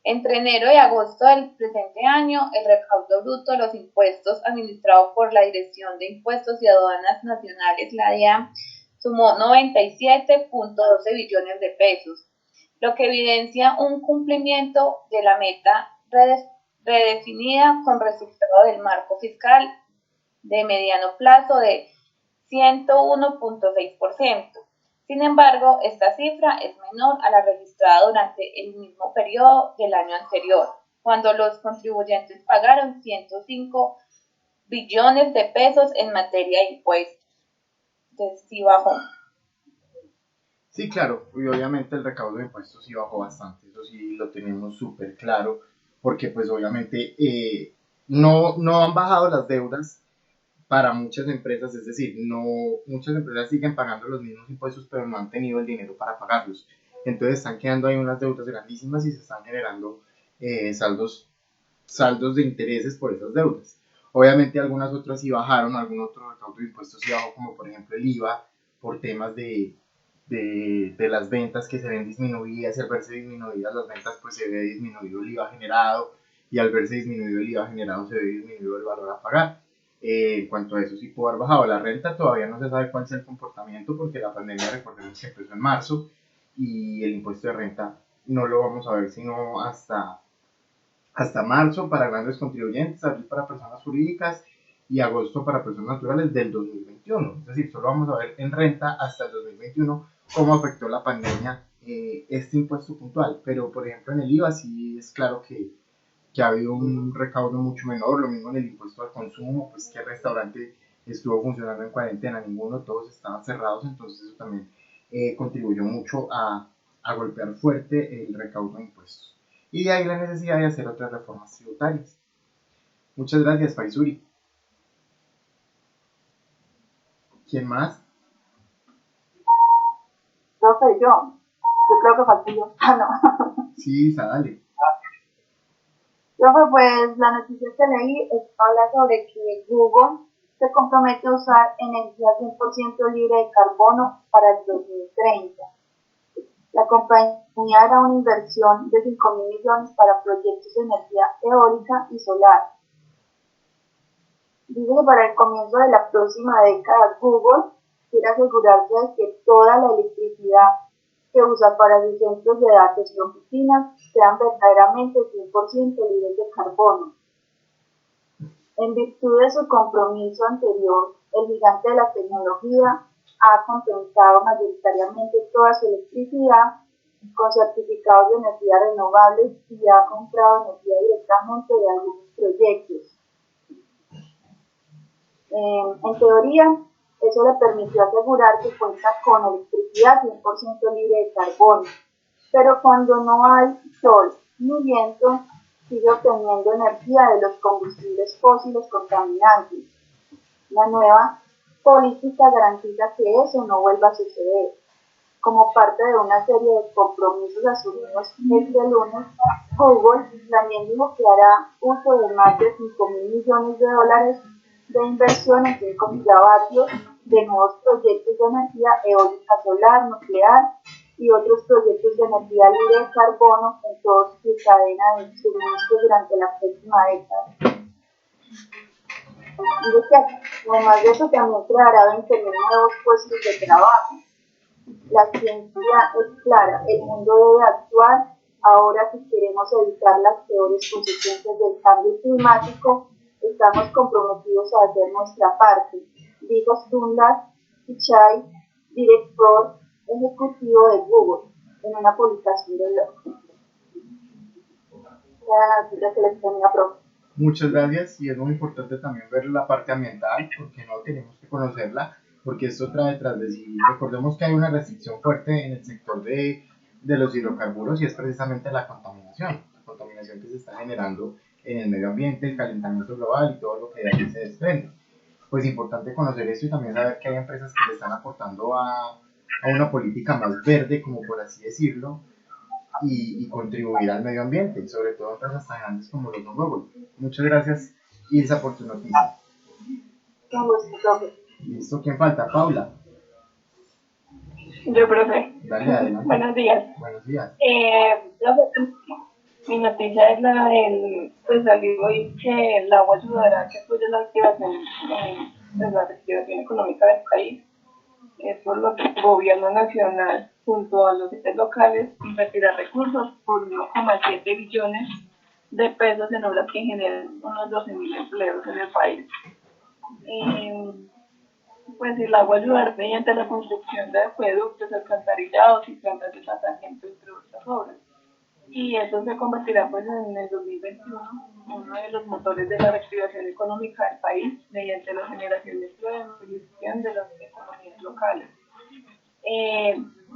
Entre enero y agosto del presente año, el recaudo bruto de los impuestos administrado por la Dirección de Impuestos y Aduanas Nacionales, la DIAN, sumó 97.12 billones de pesos, lo que evidencia un cumplimiento de la meta redefinida con resultado del marco fiscal de mediano plazo de 101.6%. Sin embargo, esta cifra es menor a la registrada durante el mismo periodo del año anterior, cuando los contribuyentes pagaron 105 billones de pesos en materia de impuestos. Entonces, sí bajó. Sí, claro, y obviamente el recaudo de impuestos sí bajó bastante, eso sí lo tenemos súper claro, porque pues obviamente no han bajado las deudas para muchas empresas, es decir, muchas empresas siguen pagando los mismos impuestos, pero no han tenido el dinero para pagarlos. Entonces están quedando ahí unas deudas grandísimas y se están generando saldos de intereses por esas deudas. Obviamente algunas otras sí bajaron, algún otro recaudo de impuestos sí bajó, como por ejemplo el IVA, por temas de las ventas que se ven disminuidas, y al verse disminuidas las ventas pues se ve disminuido el IVA generado, y al verse disminuido el IVA generado se ve disminuido el valor a pagar. En cuanto a eso sí pudo haber bajado la renta, todavía no se sabe cuál es el comportamiento porque la pandemia, recordemos que empezó en marzo y el impuesto de renta no lo vamos a ver sino hasta marzo para grandes contribuyentes, abril para personas jurídicas y agosto para personas naturales del 2021. Es decir, solo vamos a ver en renta hasta el 2021 cómo afectó la pandemia este impuesto puntual, pero por ejemplo en el IVA sí es claro que ha habido un recaudo mucho menor, lo mismo en el impuesto al consumo, pues que el restaurante estuvo funcionando en cuarentena, ninguno, todos estaban cerrados, entonces eso también contribuyó mucho a golpear fuerte el recaudo de impuestos. Y de ahí la necesidad de hacer otras reformas tributarias. Muchas gracias, Faisuri. ¿Quién más? No soy yo. Yo creo que falté yo. No. Sí, Isa, dale. Pues la noticia que leí habla sobre que Google se compromete a usar energía 100% libre de carbono para el 2030. La compañía hará una inversión de 5.000 millones para proyectos de energía eólica y solar. Dice que para el comienzo de la próxima década Google quiere asegurarse de que toda la electricidad que usa para sus centros de datos y oficinas sean verdaderamente 100% libres de carbono. En virtud de su compromiso anterior, el gigante de la tecnología ha compensado mayoritariamente toda su electricidad con certificados de energía renovables y ha comprado energía directamente de algunos proyectos. En teoría, eso le permitió asegurar que cuenta con electricidad 100% libre de carbono, pero cuando no hay sol ni viento, sigue obteniendo energía de los combustibles fósiles contaminantes. La nueva política garantiza que eso no vuelva a suceder. Como parte de una serie de compromisos asumidos este lunes, Google también dijo que hará uso de más de 5.000 millones de dólares de inversión en 5 gigavatios de nuevos proyectos de energía eólica, solar, nuclear y otros proyectos de energía libre de carbono en toda su cadena de suministro durante la próxima década. Dice que además de eso también creará 20.000 nuevos puestos de trabajo. La ciencia es clara, el mundo debe actuar ahora si queremos evitar las peores consecuencias del cambio climático. Estamos comprometidos a hacer nuestra parte, dijo Sundar Pichai, director ejecutivo de Google, en una publicación de blog. Muchas gracias, y es muy importante también ver la parte ambiental, porque no tenemos que conocerla, porque esto trae tras de sí. Recordemos que hay una restricción fuerte en el sector de los hidrocarburos y es precisamente la contaminación que se está generando en el medio ambiente, el calentamiento global y todo lo que de ahí se desprende. Pues importante conocer esto y también saber que hay empresas que le están aportando a una política más verde, como por así decirlo, y contribuir al medio ambiente, sobre todo empresas tan grandes como los de Google. Muchas gracias, Ilsa, por tu noticia. Listo, ¿quién falta? Paula. Yo, profe. Dale, adelante. Buenos días. Buenos días. Mi noticia es la del, pues salió hoy que el agua ayudará a que fluya la activación, pues, la reactivación económica del país. Es por lo que el gobierno nacional, junto a los entes locales, invertirá recursos por 1,7 billones de pesos en obras que generan unos 12.000 empleos en el país. Pues el agua ayudará mediante la construcción de acueductos, alcantarillados y plantas de tratamiento, entre otras obras. Y eso se convertirá pues en el 2021 uno de los motores de la reactivación económica del país mediante la generación de empleo y movilización de las economías locales.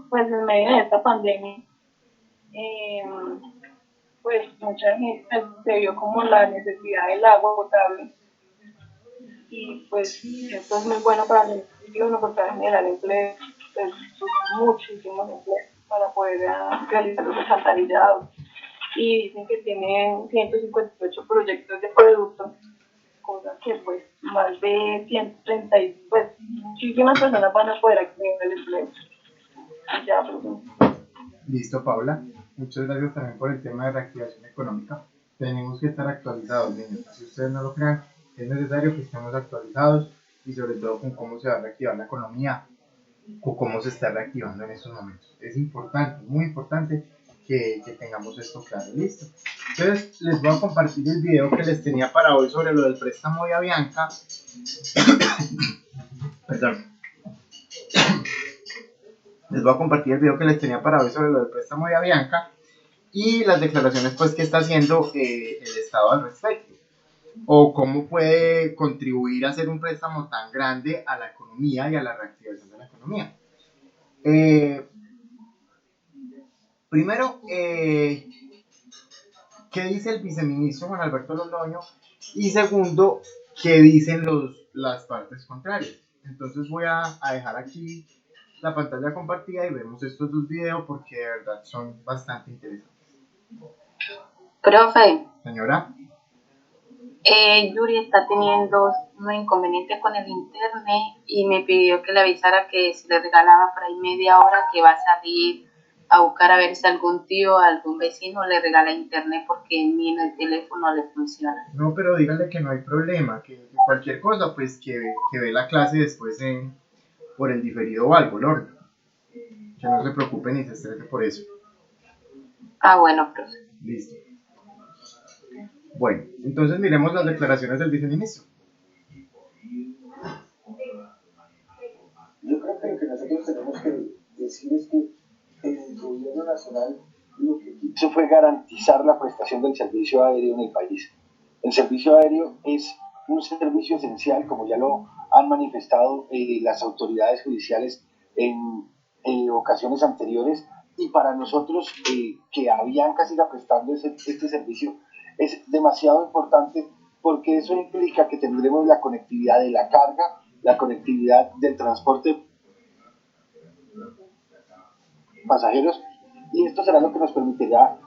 Pues en medio de esta pandemia, pues mucha gente se vio como la necesidad del agua potable y pues esto es muy bueno para el municipio porque va a generar empleo, pues, muchísimos empleos para poder realizar los alcantarillados. Y dicen que tienen 158 proyectos de productos, cosas que pues más de 130, pues muchísimas personas van a poder acceder al empleo. Y ya, pues, Listo, Paula. Muchas gracias también por el tema de reactivación económica. Tenemos que estar actualizados, niños. Si ustedes no lo crean, es necesario que estemos actualizados y sobre todo con cómo se va a reactivar la economía o cómo se está reactivando en estos momentos. Es importante, muy importante que tengamos esto claro. Listo. Entonces les voy a compartir el video que les tenía para hoy sobre lo del préstamo de Avianca. Perdón. Les voy a compartir el video que les tenía para hoy sobre lo del préstamo de Avianca y las declaraciones pues que está haciendo el Estado al respecto, o cómo puede contribuir a hacer un préstamo tan grande a la economía y a la reactivación de la economía. Primero, ¿qué dice el viceministro Juan Alberto Londoño? Y segundo, ¿qué dicen las partes contrarias? Entonces voy a dejar aquí la pantalla compartida y vemos estos dos videos porque de verdad son bastante interesantes. Profe. Señora. Yuri está teniendo un inconveniente con el internet y me pidió que le avisara que si le regalaba por ahí media hora que va a salir a buscar a ver si algún tío, algún vecino le regala internet porque ni en el teléfono le funciona. No, pero díganle que no hay problema, que cualquier cosa, pues que ve la clase después por el diferido o algo, Lorna. Que no se preocupe ni se estrese por eso. Ah, bueno, profe. Listo. Bueno, entonces miremos las declaraciones del viceministro. Yo creo que lo que nosotros tenemos que decir es que el gobierno nacional lo que quiso fue garantizar la prestación del servicio aéreo en el país. El servicio aéreo es un servicio esencial, como ya lo han manifestado las autoridades judiciales en ocasiones anteriores, y para nosotros que Avianca siga prestando este servicio es demasiado importante porque eso implica que tendremos la conectividad de la carga, la conectividad del transporte pasajeros, y esto será lo que nos permitirá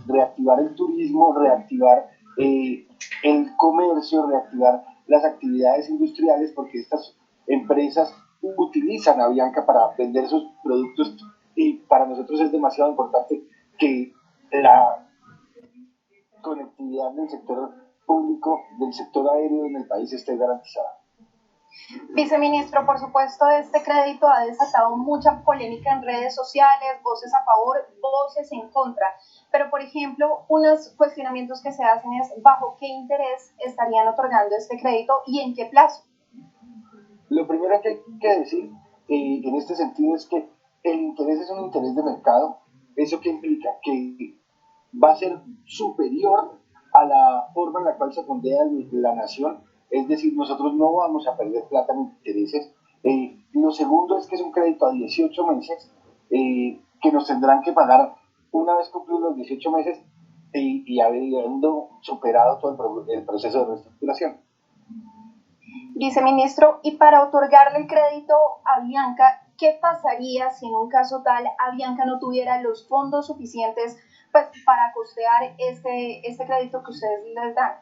reactivar el turismo, reactivar el comercio, reactivar las actividades industriales, porque estas empresas utilizan Avianca para vender sus productos y para nosotros es demasiado importante que la conectividad del sector público, del sector aéreo en el país esté garantizada. Viceministro, por supuesto, este crédito ha desatado mucha polémica en redes sociales, voces a favor, voces en contra. Pero, por ejemplo, unos cuestionamientos que se hacen es ¿bajo qué interés estarían otorgando este crédito y en qué plazo? Lo primero que hay que decir en este sentido es que el interés es un interés de mercado. ¿Eso qué implica? Que va a ser superior a la forma en la cual se fondea la nación. Es decir, nosotros no vamos a perder plata en intereses. Lo segundo es que es un crédito a 18 meses que nos tendrán que pagar una vez cumplidos los 18 meses y habiendo superado todo el proceso de reestructuración. Viceministro, y para otorgarle el crédito a Avianca, ¿qué pasaría si en un caso tal Avianca no tuviera los fondos suficientes pues, para costear este crédito que ustedes les dan?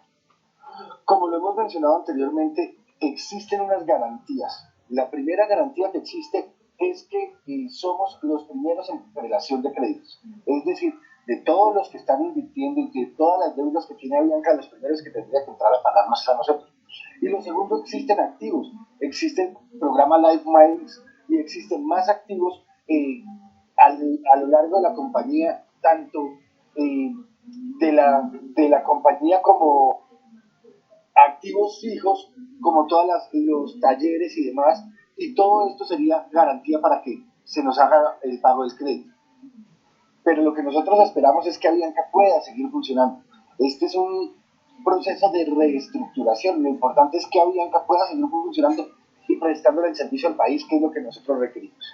Como lo hemos mencionado anteriormente, existen unas garantías. La primera garantía que existe es que somos los primeros en relación de créditos. Es decir, de todos los que están invirtiendo y de todas las deudas que tiene Avianca, los primeros que tendría que entrar a pagarnos es a nosotros. Y lo segundo, existen activos, existe el programa Life Miles y existen más activos a lo largo de la compañía, tanto de la compañía como activos fijos, como todos los talleres y demás, y todo esto sería garantía para que se nos haga el pago del crédito. Pero lo que nosotros esperamos es que Avianca pueda seguir funcionando. Este es un proceso de reestructuración. Lo importante es que Avianca pueda seguir funcionando y prestándole el servicio al país, que es lo que nosotros requerimos.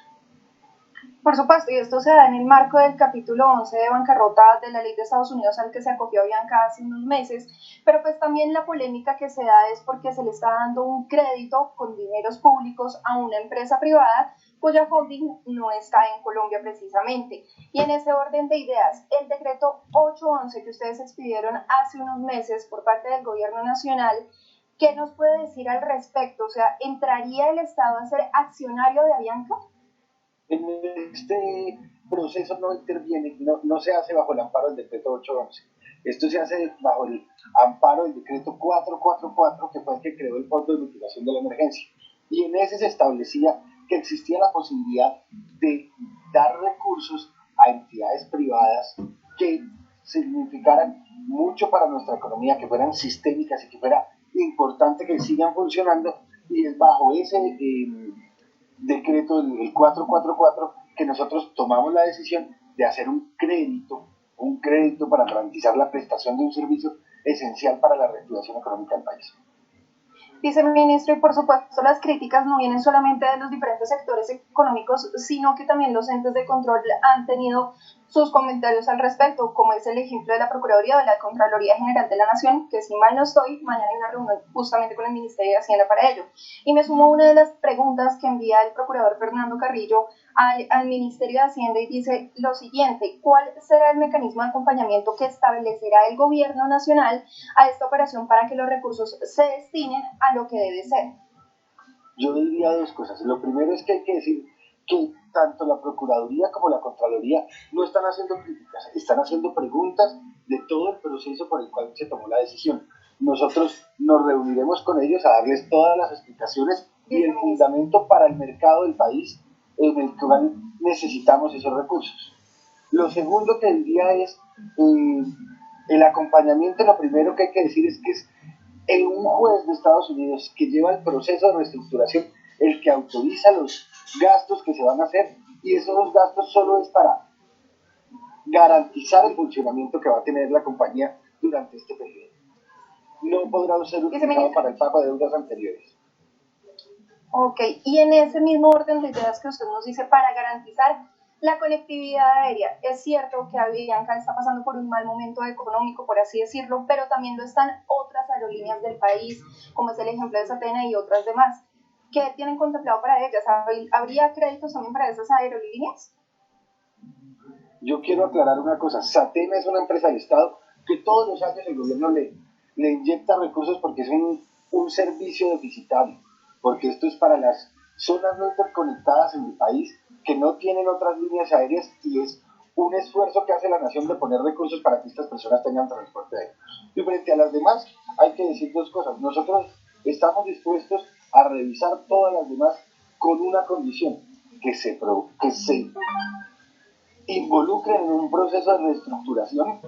Por supuesto, y esto se da en el marco del capítulo 11 de bancarrota de la ley de Estados Unidos al que se acogió Avianca hace unos meses, pero pues también la polémica que se da es porque se le está dando un crédito con dineros públicos a una empresa privada cuya holding no está en Colombia precisamente. Y en ese orden de ideas, el decreto 811 que ustedes expidieron hace unos meses por parte del gobierno nacional, ¿qué nos puede decir al respecto? O sea, ¿entraría el Estado a ser accionario de Avianca? En este proceso no interviene, no se hace bajo el amparo del decreto 811. Esto se hace bajo el amparo del decreto 444, que fue el que creó el Fondo de Mitigación de la Emergencia. Y en ese se establecía que existía la posibilidad de dar recursos a entidades privadas que significaran mucho para nuestra economía, que fueran sistémicas y que fuera importante que sigan funcionando, y es bajo ese decreto, el 444, que nosotros tomamos la decisión de hacer un crédito para garantizar la prestación de un servicio esencial para la reactivación económica del país. Viceministro, y por supuesto las críticas no vienen solamente de los diferentes sectores económicos, sino que también los entes de control han tenido sus comentarios al respecto, como es el ejemplo de la Procuraduría o de la Contraloría General de la Nación, que si mal no estoy, mañana hay una reunión justamente con el Ministerio de Hacienda para ello. Y me sumo a una de las preguntas que envía el procurador Fernando Carrillo al Ministerio de Hacienda y dice lo siguiente: ¿cuál será el mecanismo de acompañamiento que establecerá el gobierno nacional a esta operación para que los recursos se destinen a lo que debe ser? Yo diría dos cosas. Lo primero es que hay que decir que tanto la Procuraduría como la Contraloría no están haciendo críticas, están haciendo preguntas de todo el proceso por el cual se tomó la decisión. Nosotros nos reuniremos con ellos a darles todas las explicaciones y el fundamento para el mercado del país en el cual necesitamos esos recursos. Lo segundo que diría es el acompañamiento. Lo primero que hay que decir es que es un juez de Estados Unidos que lleva el proceso de reestructuración el que autoriza los gastos que se van a hacer, y esos gastos solo es para garantizar el funcionamiento que va a tener la compañía durante este periodo. No podrá ser utilizado para el pago de deudas anteriores. Ok, y en ese mismo orden de ideas que usted nos dice, para garantizar la conectividad aérea, es cierto que Avianca está pasando por un mal momento económico, por así decirlo, pero también lo están otras aerolíneas del país, como es el ejemplo de Satena y otras demás. ¿Qué tienen contemplado para ellas? ¿Habría créditos también para esas aerolíneas? Yo quiero aclarar una cosa. Satena es una empresa del Estado que todos los años el gobierno le inyecta recursos porque es un servicio deficitario, porque esto es para las zonas no interconectadas en el país que no tienen otras líneas aéreas, y es un esfuerzo que hace la nación de poner recursos para que estas personas tengan transporte aéreo. Y frente a las demás hay que decir dos cosas. Nosotros estamos dispuestos a revisar todas las demás con una condición: que se involucren en un proceso de reestructuración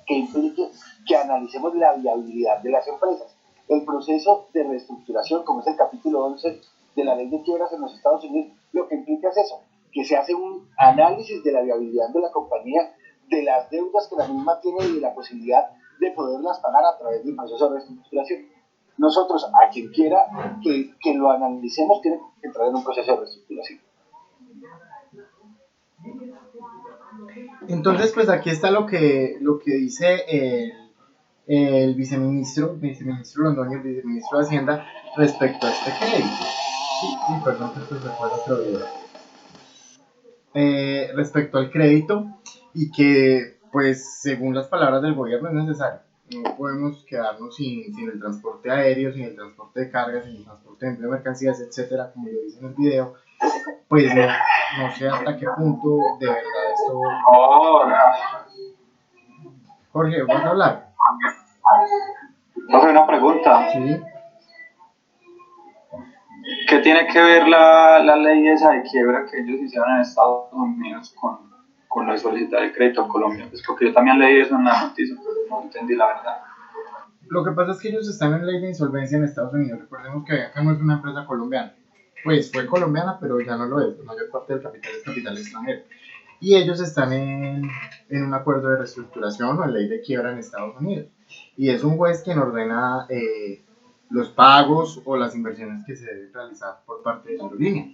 que implique que analicemos la viabilidad de las empresas. El proceso de reestructuración, como es el capítulo 11 de la ley de quiebras en los Estados Unidos, lo que implica es eso, que se hace un análisis de la viabilidad de la compañía, de las deudas que la misma tiene y de la posibilidad de poderlas pagar a través del proceso de reestructuración. Nosotros, a quien quiera que lo analicemos, tiene que entrar en un proceso de reestructuración. Entonces, pues aquí está lo que dice el viceministro Londoño, el viceministro de Hacienda, respecto a este crédito. Sí, perdón que esto se fue a otro video. Respecto al crédito, y que, pues, según las palabras del gobierno, es necesario. No podemos quedarnos sin el transporte aéreo, sin el transporte de cargas, sin el transporte de envío de mercancías, etcétera, como lo dice en el video. Pues no sé hasta qué punto de verdad esto Jorge, ¿vas a hablar? Jorge, una pregunta. Sí. ¿Qué tiene que ver la ley esa de quiebra que ellos hicieron en Estados Unidos con lo de solicitar el crédito a Colombia? Pues porque yo también leí eso en la noticia, pero no entendí la verdad. Lo que pasa es que ellos están en ley de insolvencia en Estados Unidos. Recordemos que acá no es una empresa colombiana. Pues fue colombiana, pero ya no lo es. La mayor parte del capital es capital extranjero. Y ellos están en un acuerdo de reestructuración o en ley de quiebra en Estados Unidos. Y es un juez quien ordena los pagos o las inversiones que se deben realizar por parte de la aerolínea.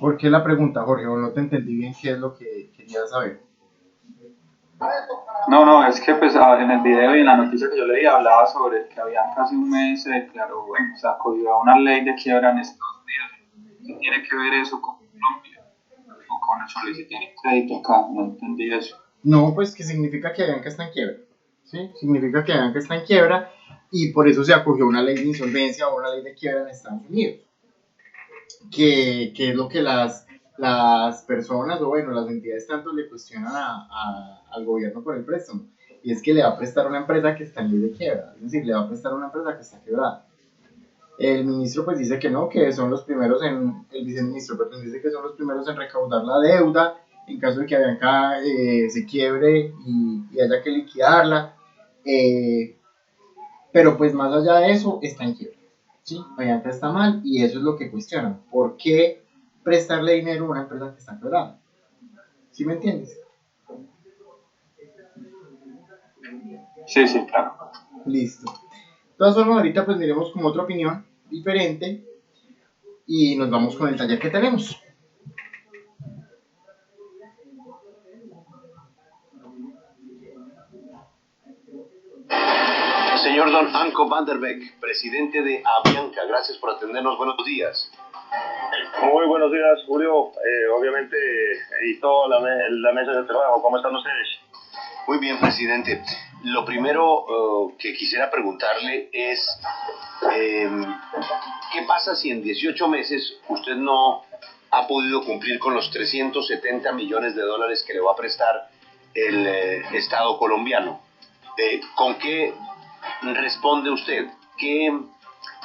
¿Por qué la pregunta, Jorge? O no te entendí bien qué es lo que querías saber. No, es que pues en el video y en la noticia que yo leí hablaba sobre que había casi un mes se declaró, bueno, se acogió a una ley de quiebra en Estados Unidos. ¿Qué tiene que ver eso con Colombia? O con el solicitar crédito acá, no entendí eso. No, pues que significa que Avianca está en quiebra. ¿Sí? Significa que Avianca está en quiebra y por eso se acogió una ley de insolvencia o una ley de quiebra en Estados Unidos. Que es lo que las personas o bueno, las entidades tanto le cuestionan al gobierno por el préstamo. Y es que le va a prestar a una empresa que está en ley de quiebra. Es decir, le va a prestar a una empresa que está quebrada. El ministro pues dice que no, que son los primeros el viceministro, perdón, dice que son los primeros en recaudar la deuda en caso de que Avianca se quiebre y haya que liquidarla, pero pues más allá de eso está en quiebra, ¿sí? Avianca está mal y eso es lo que cuestionan. ¿Por qué prestarle dinero a una empresa que está quebrada? ¿Sí me entiendes? Sí, claro. Listo. De todas formas, ahorita pues miremos como otra opinión diferente y nos vamos con el taller que tenemos. Señor Don Anko van der Beek, presidente de Avianca, gracias por atendernos. Buenos días. Muy buenos días, Julio. Obviamente, y toda la mesa de trabajo, ¿cómo están ustedes? Muy bien, presidente. Lo primero que quisiera preguntarle es, ¿qué pasa si en 18 meses usted no ha podido cumplir con los 370 millones de dólares que le va a prestar el Estado colombiano? ¿Con qué responde usted? ¿Qué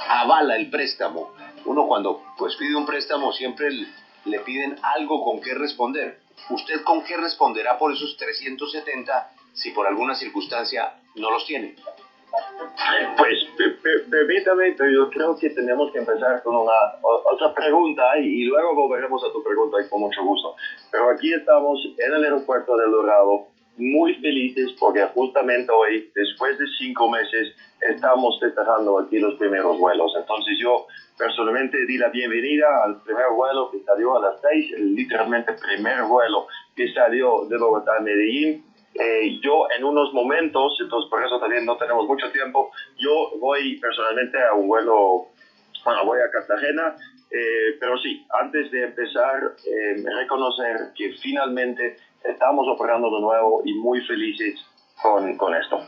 avala el préstamo? Uno cuando pues pide un préstamo siempre le piden algo con qué responder. ¿Usted con qué responderá por esos 370 si por alguna circunstancia no los tiene? Pues permítame, pero yo creo que tenemos que empezar con otra pregunta y luego volveremos a tu pregunta y con mucho gusto. Pero aquí estamos en el aeropuerto de El Dorado, muy felices porque justamente hoy, después de 5 meses, estamos festejando aquí los primeros vuelos. Entonces yo personalmente di la bienvenida al primer vuelo que salió a las 6, literalmente primer vuelo que salió de Bogotá a Medellín. Yo en unos momentos, entonces por eso también no tenemos mucho tiempo, yo voy personalmente a un vuelo, bueno, voy a Cartagena, pero sí, antes de empezar, reconocer que finalmente estamos operando de nuevo y muy felices con esto.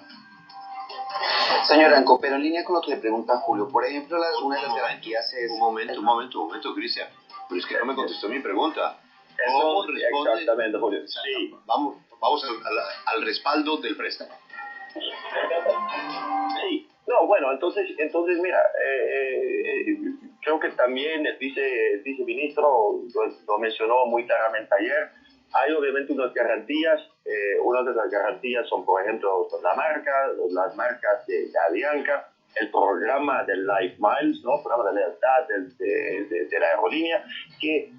Señor Anko, pero en línea con lo que le pregunta Julio, por ejemplo, una de las garantías es... Un momento, Cristian, pero es que no me contestó mi pregunta. ¿Cómo responde? Exactamente, Julio. Sí. Vamos al respaldo del préstamo. Sí, no, bueno, entonces mira, creo que también el viceministro lo mencionó muy claramente ayer. Hay obviamente unas garantías, una de las garantías son, por ejemplo, las marcas de Avianca, el programa del Life Miles, ¿no? Programa de lealtad de la aerolínea, que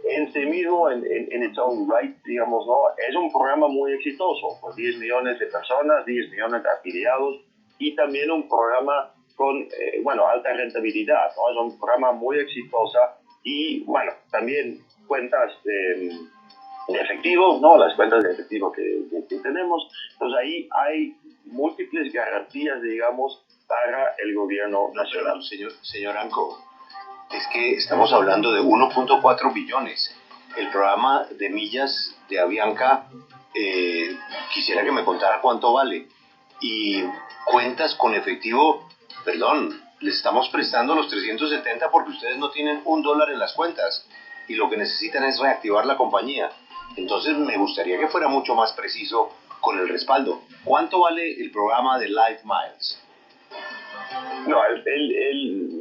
en sí mismo, en its own right, digamos, ¿no? Es un programa muy exitoso, con 10 millones de personas, 10 millones de afiliados, y también un programa con, alta rentabilidad, ¿no? Es un programa muy exitoso y, bueno, también cuentas de efectivo, ¿no? Las cuentas de efectivo que tenemos. Entonces ahí hay múltiples garantías, digamos, para el gobierno nacional. Señor Anko, es que estamos hablando de 1.4 billones. El programa de millas de Avianca, quisiera que me contara cuánto vale. Y cuentas con efectivo, perdón, les estamos prestando los 370 porque ustedes no tienen $1 en las cuentas y lo que necesitan es reactivar la compañía. Entonces me gustaría que fuera mucho más preciso con el respaldo. ¿Cuánto vale el programa de Life Miles? No,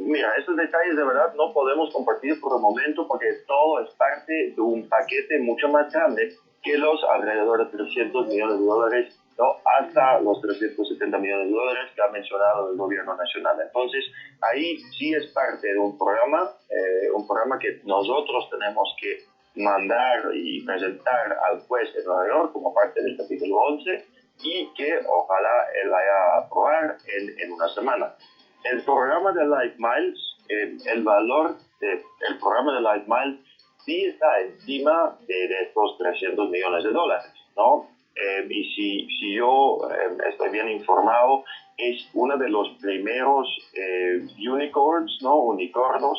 mira, estos detalles de verdad no podemos compartir por el momento porque todo es parte de un paquete mucho más grande que los alrededor de 300 millones de dólares, ¿no? Hasta los 370 millones de dólares que ha mencionado el gobierno nacional. Entonces, ahí sí es parte de un programa que nosotros tenemos que mandar y presentar al juez de Nueva York como parte del capítulo 11 y que ojalá él vaya a aprobar en una semana. El programa de Life Miles, el valor del programa de Life Miles sí está encima de estos 300 millones de dólares, ¿no? Y si yo estoy bien informado, es uno de los primeros unicorns, ¿no? Unicornos,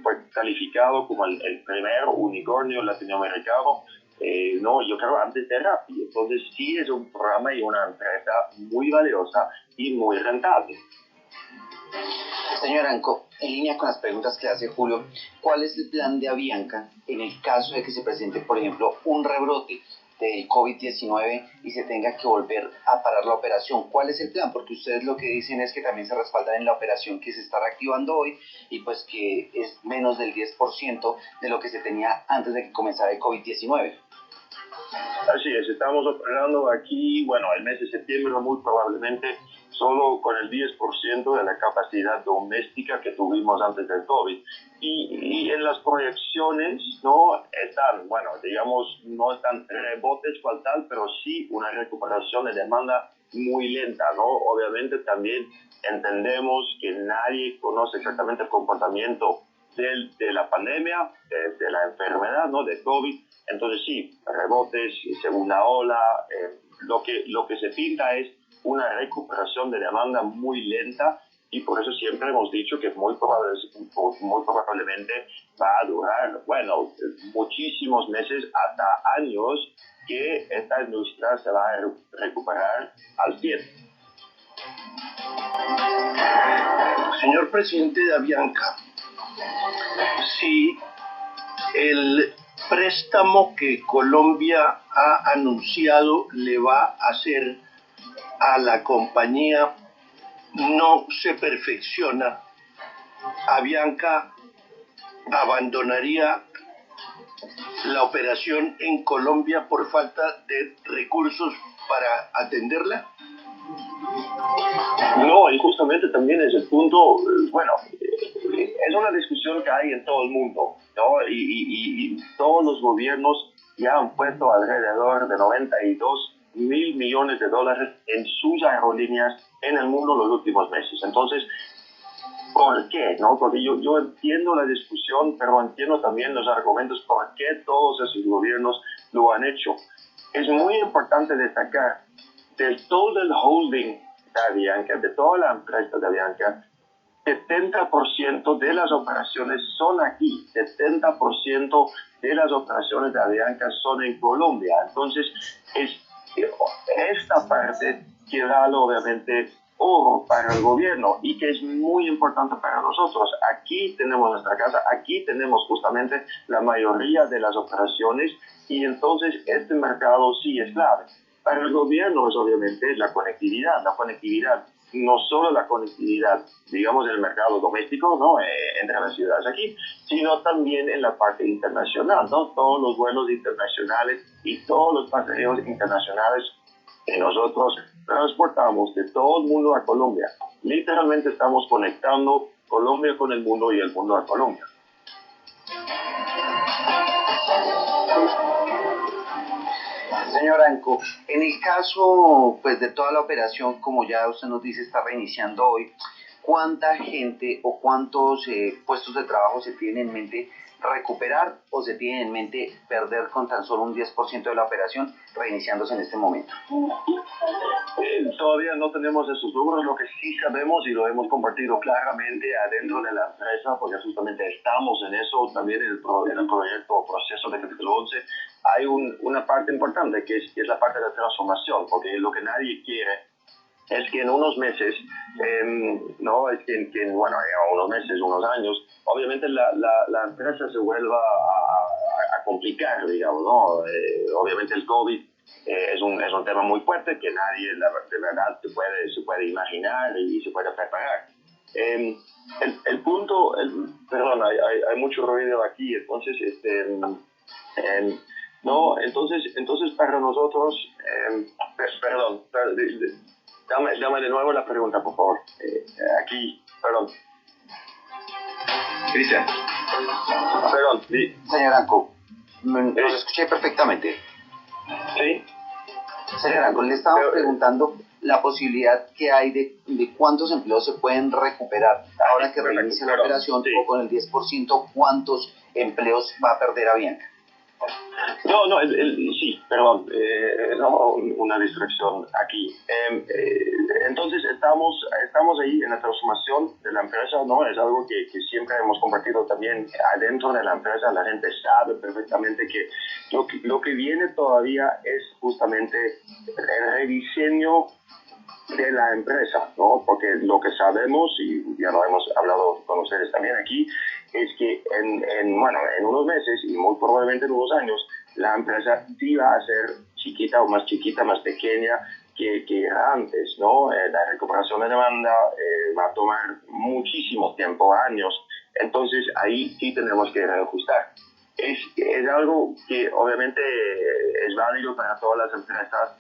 fue calificado como el primer unicornio latinoamericano, no, yo creo antes de Rappi. Entonces sí es un programa y una empresa muy valiosa y muy rentable. Señor Anco, en línea con las preguntas que hace Julio, ¿cuál es el plan de Avianca en el caso de que se presente, por ejemplo, un rebrote del COVID-19 y se tenga que volver a parar la operación? ¿Cuál es el plan? Porque ustedes lo que dicen es que también se respaldan en la operación que se está reactivando hoy y pues que es menos del 10% de lo que se tenía antes de que comenzara el COVID-19. Así es, estamos operando aquí, bueno, el mes de septiembre muy probablemente solo con el 10% de la capacidad doméstica que tuvimos antes del COVID. Y en las proyecciones no están, bueno, digamos, no están rebotes cual tal, pero sí una recuperación de demanda muy lenta, ¿no? Obviamente también entendemos que nadie conoce exactamente el comportamiento de la pandemia, de la enfermedad, ¿no? De COVID. Entonces sí, rebotes, segunda ola, lo que se pinta es una recuperación de demanda muy lenta y por eso siempre hemos dicho que muy probablemente va a durar, bueno, muchísimos meses, hasta años, que esta industria se va a recuperar al 100%. Señor presidente de Avianca, si el préstamo que Colombia ha anunciado le va a hacer a la compañía no se perfecciona, Avianca abandonaría la operación en Colombia por falta de recursos para atenderla. No, y justamente también es el punto, bueno, es una discusión que hay en todo el mundo, ¿no? Y todos los gobiernos ya han puesto alrededor de 92 mil millones de dólares en sus aerolíneas en el mundo los últimos meses. Entonces, ¿por qué? ¿No? Porque yo entiendo la discusión, pero entiendo también los argumentos por qué todos esos gobiernos lo han hecho. Es muy importante destacar de todo el holding de Avianca, de toda la empresa de Avianca, 70% de las operaciones son aquí, 70% de las operaciones de Avianca son en Colombia. Entonces, esta parte que da obviamente oro para el gobierno y que es muy importante para nosotros. Aquí tenemos nuestra casa, aquí tenemos justamente la mayoría de las operaciones y entonces este mercado sí es clave. Para el gobierno es obviamente la conectividad, no solo la conectividad, digamos, en el mercado doméstico, ¿no? Entre las ciudades aquí, sino también en la parte internacional, ¿no? Todos los vuelos internacionales y todos los pasajeros internacionales que nosotros transportamos de todo el mundo a Colombia. Literalmente estamos conectando Colombia con el mundo y el mundo a Colombia. Señor Anco, en el caso pues de toda la operación, como ya usted nos dice, está reiniciando hoy, ¿cuánta gente o cuántos puestos de trabajo se tienen en mente recuperar o se tiene en mente perder con tan solo un 10% de la operación reiniciándose en este momento? Todavía no tenemos esos números. Lo que sí sabemos y lo hemos compartido claramente adentro de la empresa, porque justamente estamos en eso también en el proyecto o proceso de capítulo 11, hay una parte importante que es la parte de transformación, porque lo que nadie quiere es que en unos meses, no, es que unos meses, unos años, obviamente la empresa se vuelva a complicar, digamos, ¿no? Obviamente el COVID es un tema muy fuerte que nadie de verdad se puede imaginar y se puede preparar. El punto, perdón, hay mucho ruido aquí, entonces, no, entonces para nosotros, perdón, dame de nuevo la pregunta, por favor. Aquí, perdón. Cristian. Perdón, sí. Señor Anco, los escuché perfectamente. Sí. Señor Anco, le estaba preguntando la posibilidad que hay de cuántos empleos se pueden recuperar ahora que reinicia la operación, sí. O con el 10%, ¿cuántos empleos va a perder Avianca? No, sí, perdón, no, una distracción aquí. Entonces estamos ahí en la transformación de la empresa, ¿no? Es algo que siempre hemos compartido también adentro de la empresa. La gente sabe perfectamente que lo que viene todavía es justamente el rediseño de la empresa, ¿no? Porque lo que sabemos, y ya lo hemos hablado con ustedes también aquí, es que en unos meses y muy probablemente en unos años, la empresa sí va a ser chiquita, más pequeña que era antes, ¿no? La recuperación de demanda va a tomar muchísimo tiempo, años. Entonces ahí sí tenemos que reajustar. Es algo que obviamente es válido para todas las empresas,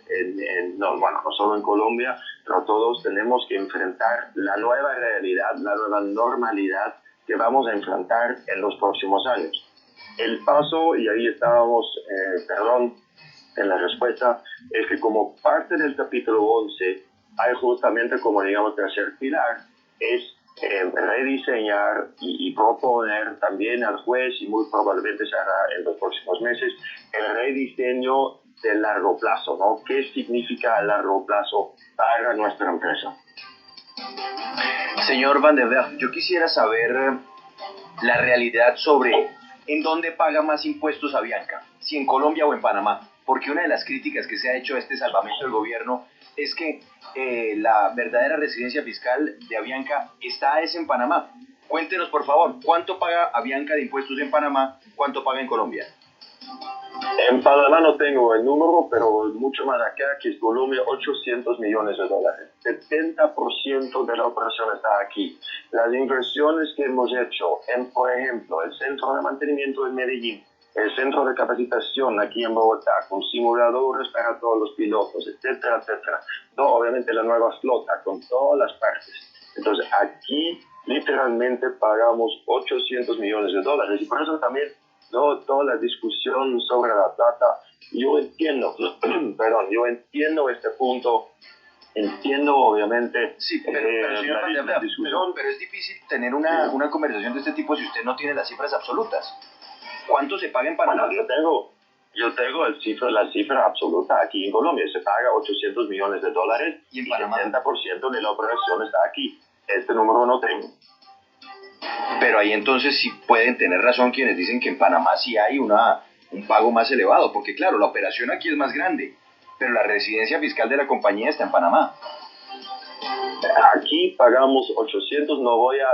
no solo en Colombia, pero todos tenemos que enfrentar la nueva realidad, la nueva normalidad que vamos a enfrentar en los próximos años. El paso, y ahí estábamos, en la respuesta, es que como parte del capítulo 11 hay justamente como digamos tercer pilar, es rediseñar y proponer también al juez, y muy probablemente se hará en los próximos meses, el rediseño de largo plazo, ¿no? ¿Qué significa el largo plazo para nuestra empresa? Señor Van der Werf, yo quisiera saber la realidad sobre en dónde paga más impuestos Avianca, si en Colombia o en Panamá, porque una de las críticas que se ha hecho a este salvamento del gobierno es que la verdadera residencia fiscal de Avianca está en Panamá. Cuéntenos, por favor, ¿cuánto paga Avianca de impuestos en Panamá? ¿Cuánto paga en Colombia? En Panamá no tengo el número, pero mucho más acá, que es Colombia, $800 millones. 70% de la operación está aquí. Las inversiones que hemos hecho en, por ejemplo, el centro de mantenimiento de Medellín, el centro de capacitación aquí en Bogotá, con simuladores para todos los pilotos, etcétera, etcétera. No, obviamente la nueva flota, con todas las partes. Entonces, aquí literalmente pagamos $800 millones. Y por eso también, no, toda la discusión sobre la plata, yo entiendo, yo entiendo este punto, entiendo obviamente. Sí, pero señor Van der Werf, pero es difícil tener una conversación de este tipo si usted no tiene las cifras absolutas. ¿Cuánto se paga en Panamá? Bueno, yo tengo la cifra absoluta aquí en Colombia. Se paga $800 millones y en Panamá 70% de la operación está aquí. Este número no tengo. Pero ahí entonces sí pueden tener razón quienes dicen que en Panamá sí hay un pago más elevado, porque claro, la operación aquí es más grande, pero la residencia fiscal de la compañía está en Panamá. Aquí pagamos 800, no voy a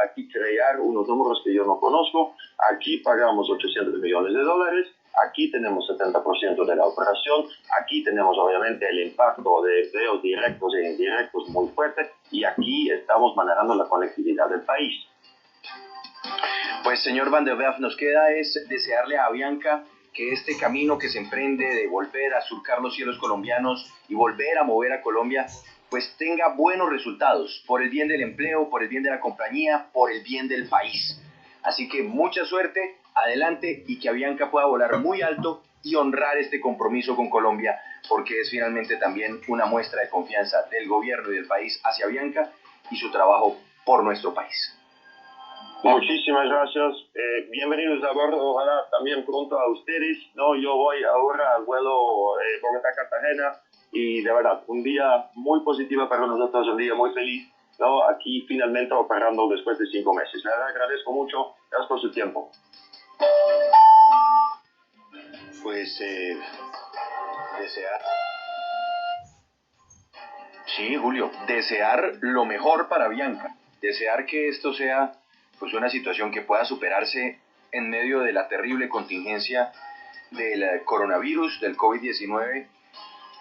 aquí crear unos números que yo no conozco. Aquí pagamos $800 millones, aquí tenemos 70% de la operación, aquí tenemos obviamente el impacto de empleos directos e indirectos muy fuerte, y aquí estamos manejando la conectividad del país. Pues señor Van der Werf, nos queda es desearle a Avianca que este camino que se emprende de volver a surcar los cielos colombianos y volver a mover a Colombia, pues tenga buenos resultados, por el bien del empleo, por el bien de la compañía, por el bien del país. Así que mucha suerte, adelante, y que Avianca pueda volar muy alto y honrar este compromiso con Colombia, porque es finalmente también una muestra de confianza del gobierno y del país hacia Avianca y su trabajo por nuestro país. Muchísimas gracias. Bienvenidos a bordo. Ojalá también pronto a ustedes. No, yo voy ahora al vuelo Bogotá-Cartagena, y de verdad, un día muy positivo para nosotros, un día muy feliz, ¿no? Aquí finalmente operando después de 5 meses. Le agradezco mucho. Gracias por su tiempo. Pues desear... Sí, Julio, desear lo mejor para Avianca. Desear que esto sea pues una situación que pueda superarse en medio de la terrible contingencia del coronavirus, del COVID-19,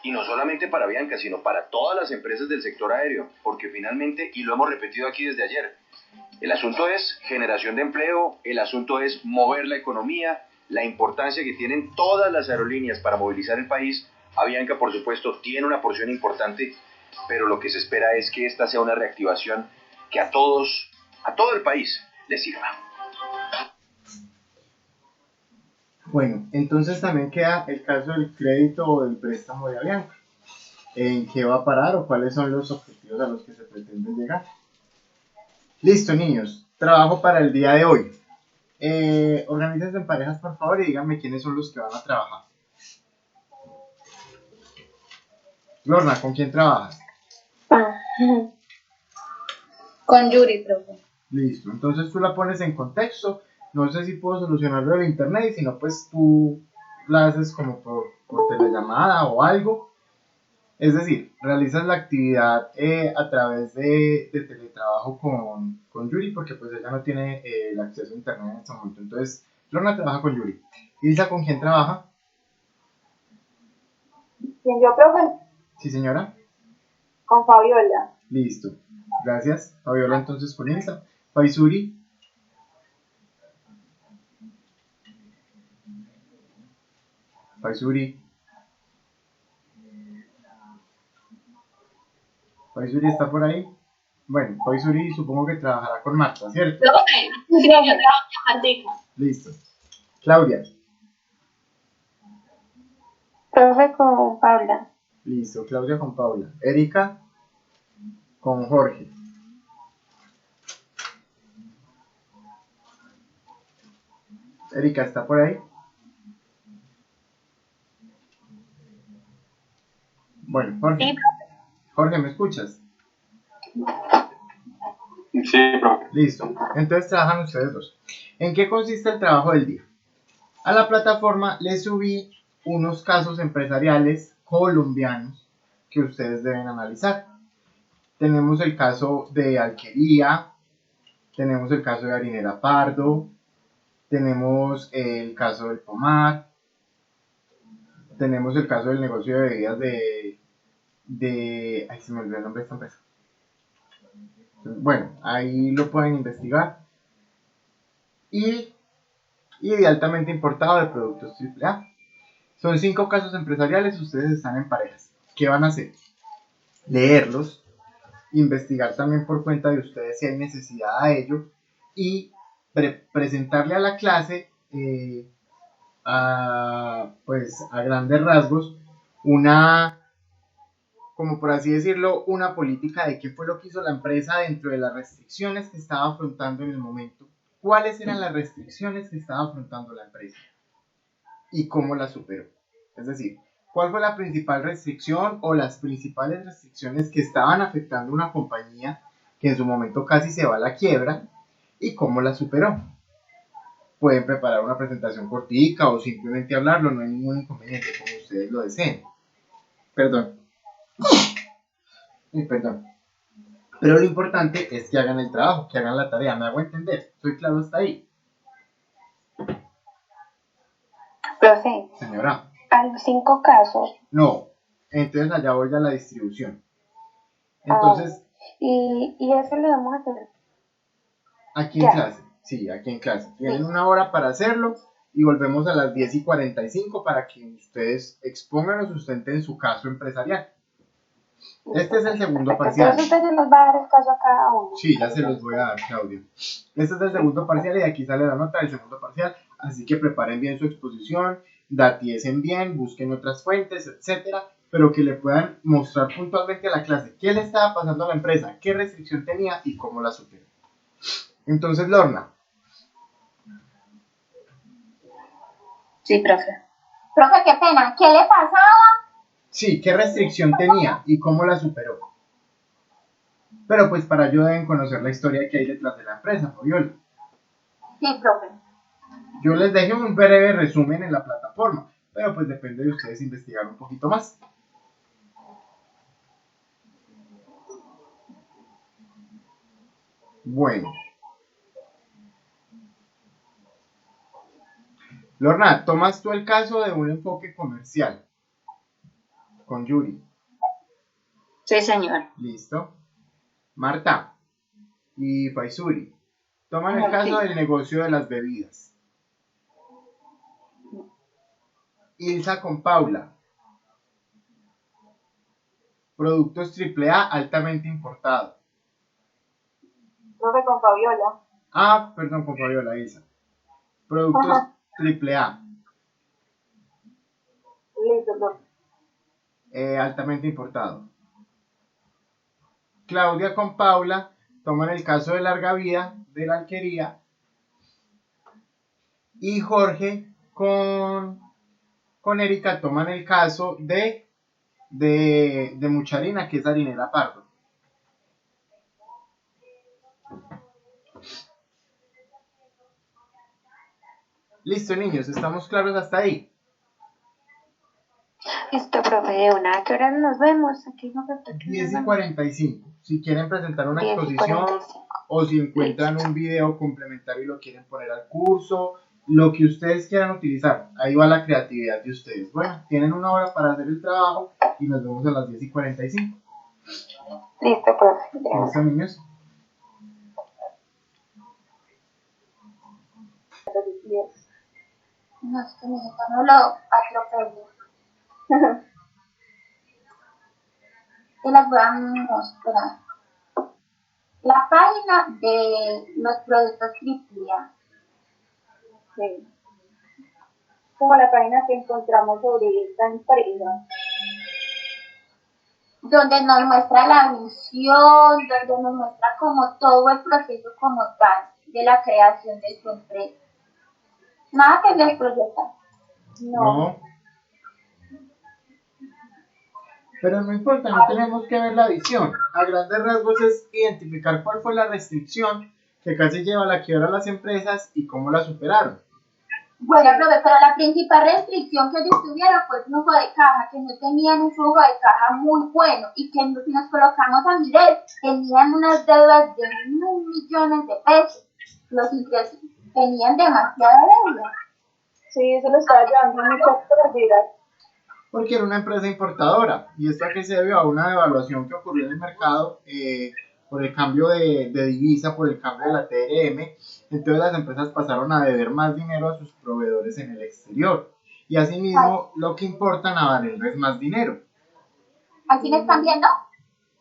y no solamente para Avianca, sino para todas las empresas del sector aéreo, porque finalmente, y lo hemos repetido aquí desde ayer, el asunto es generación de empleo, el asunto es mover la economía, la importancia que tienen todas las aerolíneas para movilizar el país. Avianca, por supuesto, tiene una porción importante, pero lo que se espera es que esta sea una reactivación que a todo el país le sirva. Bueno, entonces también queda el caso del crédito o del préstamo de Avianca. ¿En qué va a parar o cuáles son los objetivos a los que se pretende llegar? Listo, niños. Trabajo para el día de hoy. Organícense en parejas, por favor, y díganme quiénes son los que van a trabajar. Lorna, ¿con quién trabajas? Con Yuri, profe. Listo, entonces tú la pones en contexto. No sé si puedo solucionarlo en internet, y si no, pues tú la haces como por telellamada o algo. Es decir, realizas la actividad a través de teletrabajo con Yuri, porque pues ella no tiene el acceso a internet en este momento. Entonces, Lorna trabaja con Yuri. Isa, ¿con quién trabaja? ¿Quién yo, profe? Sí, señora. Con Fabiola. Listo. Gracias. Fabiola, entonces con Isa. Faisuri. Faisuri. Faisuri está por ahí. Bueno, Faisuri supongo que trabajará con Marta, ¿cierto? Profe, sí, yo trabajo con Martica. Listo. Claudia. Profe, con Paula. Listo, Claudia con Paula. Erika con Jorge. Erika, ¿está por ahí? Bueno, Jorge. Sí. Jorge, ¿me escuchas? Sí, profe. Listo. Entonces trabajan ustedes dos. ¿En qué consiste el trabajo del día? A la plataforma les subí unos casos empresariales colombianos que ustedes deben analizar. Tenemos el caso de Alquería, tenemos el caso de Harinera Pardo, tenemos el caso del Pomar, tenemos el caso del negocio de bebidas ay, se me olvidó el nombre de esta empresa. Bueno, ahí lo pueden investigar. Y de altamente importado de productos AAA. Son 5 casos empresariales, ustedes están en parejas. ¿Qué van a hacer? Leerlos, investigar también por cuenta de ustedes si hay necesidad de ello y presentarle a la clase pues a grandes rasgos como por así decirlo, una política de qué fue lo que hizo la empresa dentro de las restricciones que estaba afrontando en el momento. ¿Cuáles eran las restricciones que estaba afrontando la empresa? Y cómo la superó. Es decir, ¿cuál fue la principal restricción o las principales restricciones que estaban afectando una compañía que en su momento casi se va a la quiebra y cómo la superó? Pueden preparar una presentación cortica o simplemente hablarlo, no hay ningún inconveniente, como ustedes lo deseen. Perdón. Perdón. Pero lo importante es que hagan el trabajo, que hagan la tarea. ¿Me hago entender? ¿Soy claro hasta ahí? Profe. Señora. A los 5 casos. No. Entonces allá voy a la distribución. Entonces. ¿Y eso lo vamos a hacer? Aquí en clase. Sí, aquí en clase. Tienen una hora para hacerlo y volvemos a las 10:45 para que ustedes expongan o sustenten su caso empresarial. Este es el segundo parcial. Entonces usted se los va a dar el caso a cada uno. Sí, ya se los voy a dar, Claudio. Este es el segundo parcial y aquí sale la nota del segundo parcial. Así que preparen bien su exposición, datiesen bien, busquen otras fuentes, etcétera, pero que le puedan mostrar puntualmente a la clase qué le estaba pasando a la empresa, qué restricción tenía y cómo la superó. Entonces, Lorna. Sí, profe. Profe, qué pena. ¿Qué le pasaba? Sí, qué restricción tenía y cómo la superó. Pero pues para ello deben conocer la historia que hay detrás de la empresa, Fabiola. Sí, profe. Yo les dejé un breve resumen en la plataforma, pero pues depende de ustedes investigar un poquito más. Bueno. Lorna, tomas tú el caso de un enfoque comercial con Yuri. Sí, señor. Listo. Marta y Faisuri, toman el caso del negocio de las bebidas. Ilsa con Paula, productos AAA altamente importados. Profe, con Fabiola. Ah, perdón, con Fabiola, Ilsa. Productos AAA. Listo, profe. Altamente importados. Claudia con Paula toman el caso de larga vida de la alquería. Y Jorge con Erika toman el caso de mucha harina, que es harinera Pardo. Listo, niños, ¿estamos claros hasta ahí? Listo, profe, de una. ¿A qué hora nos vemos? Aquí no 10:45. Si quieren presentar una exposición o si encuentran un video complementario y lo quieren poner al curso, lo que ustedes quieran utilizar, ahí va la creatividad de ustedes. Bueno, tienen 1 hora para hacer el trabajo y nos vemos a las 10:45. Listo, profe. ¿Listo, niños? No, es que mi hija no lo atropelló. Te las voy a mostrar. La página de los productos AAA. Sí. Como la página que encontramos sobre esta empresa. Donde nos muestra la visión, donde nos muestra como todo el proceso como tal de la creación de su empresa. Nada que les proyecta. No. Pero no importa, no tenemos que ver la visión. A grandes rasgos es identificar cuál fue la restricción que casi lleva a la quiebra a las empresas y cómo la superaron. Bueno, profe, pero la principal restricción que ellos tuvieron fue el flujo de caja, que no tenían un flujo de caja muy bueno y que si nos colocamos a mirar, tenían unas deudas de 1.000 millones de pesos. Los ingresos tenían demasiada deuda. Sí, eso lo estaba llevando muchas pérdidas. Porque era una empresa importadora y esto a que se debió a una devaluación que ocurrió en el mercado por el cambio de divisa, por el cambio de la TRM. Entonces las empresas pasaron a deber más dinero a sus proveedores en el exterior y asimismo lo que importan a valerles más dinero. ¿Así me están viendo?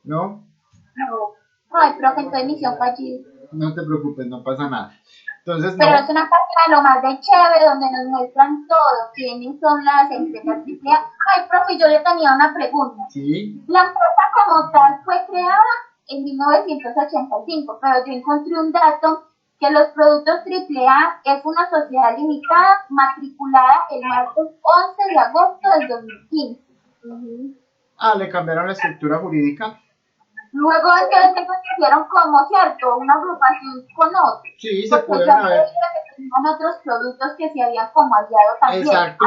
¿No? No. Ay, profe, entonces misión fallida. No te preocupes, no pasa nada. Entonces, pero no. Es una página lo más de chévere donde nos muestran todo, quiénes son las empresas AAA. Ay, profe, yo le tenía una pregunta. Sí. La empresa como tal fue creada en 1985, pero yo encontré un dato que los productos AAA es una sociedad limitada matriculada el martes 11 de agosto del 2015. Ah, le cambiaron la estructura jurídica. Luego es que se hicieron como, ¿cierto? Una agrupación con otros. Sí, se pueden haber. Tenían otros productos que se habían como aliado también. Exacto,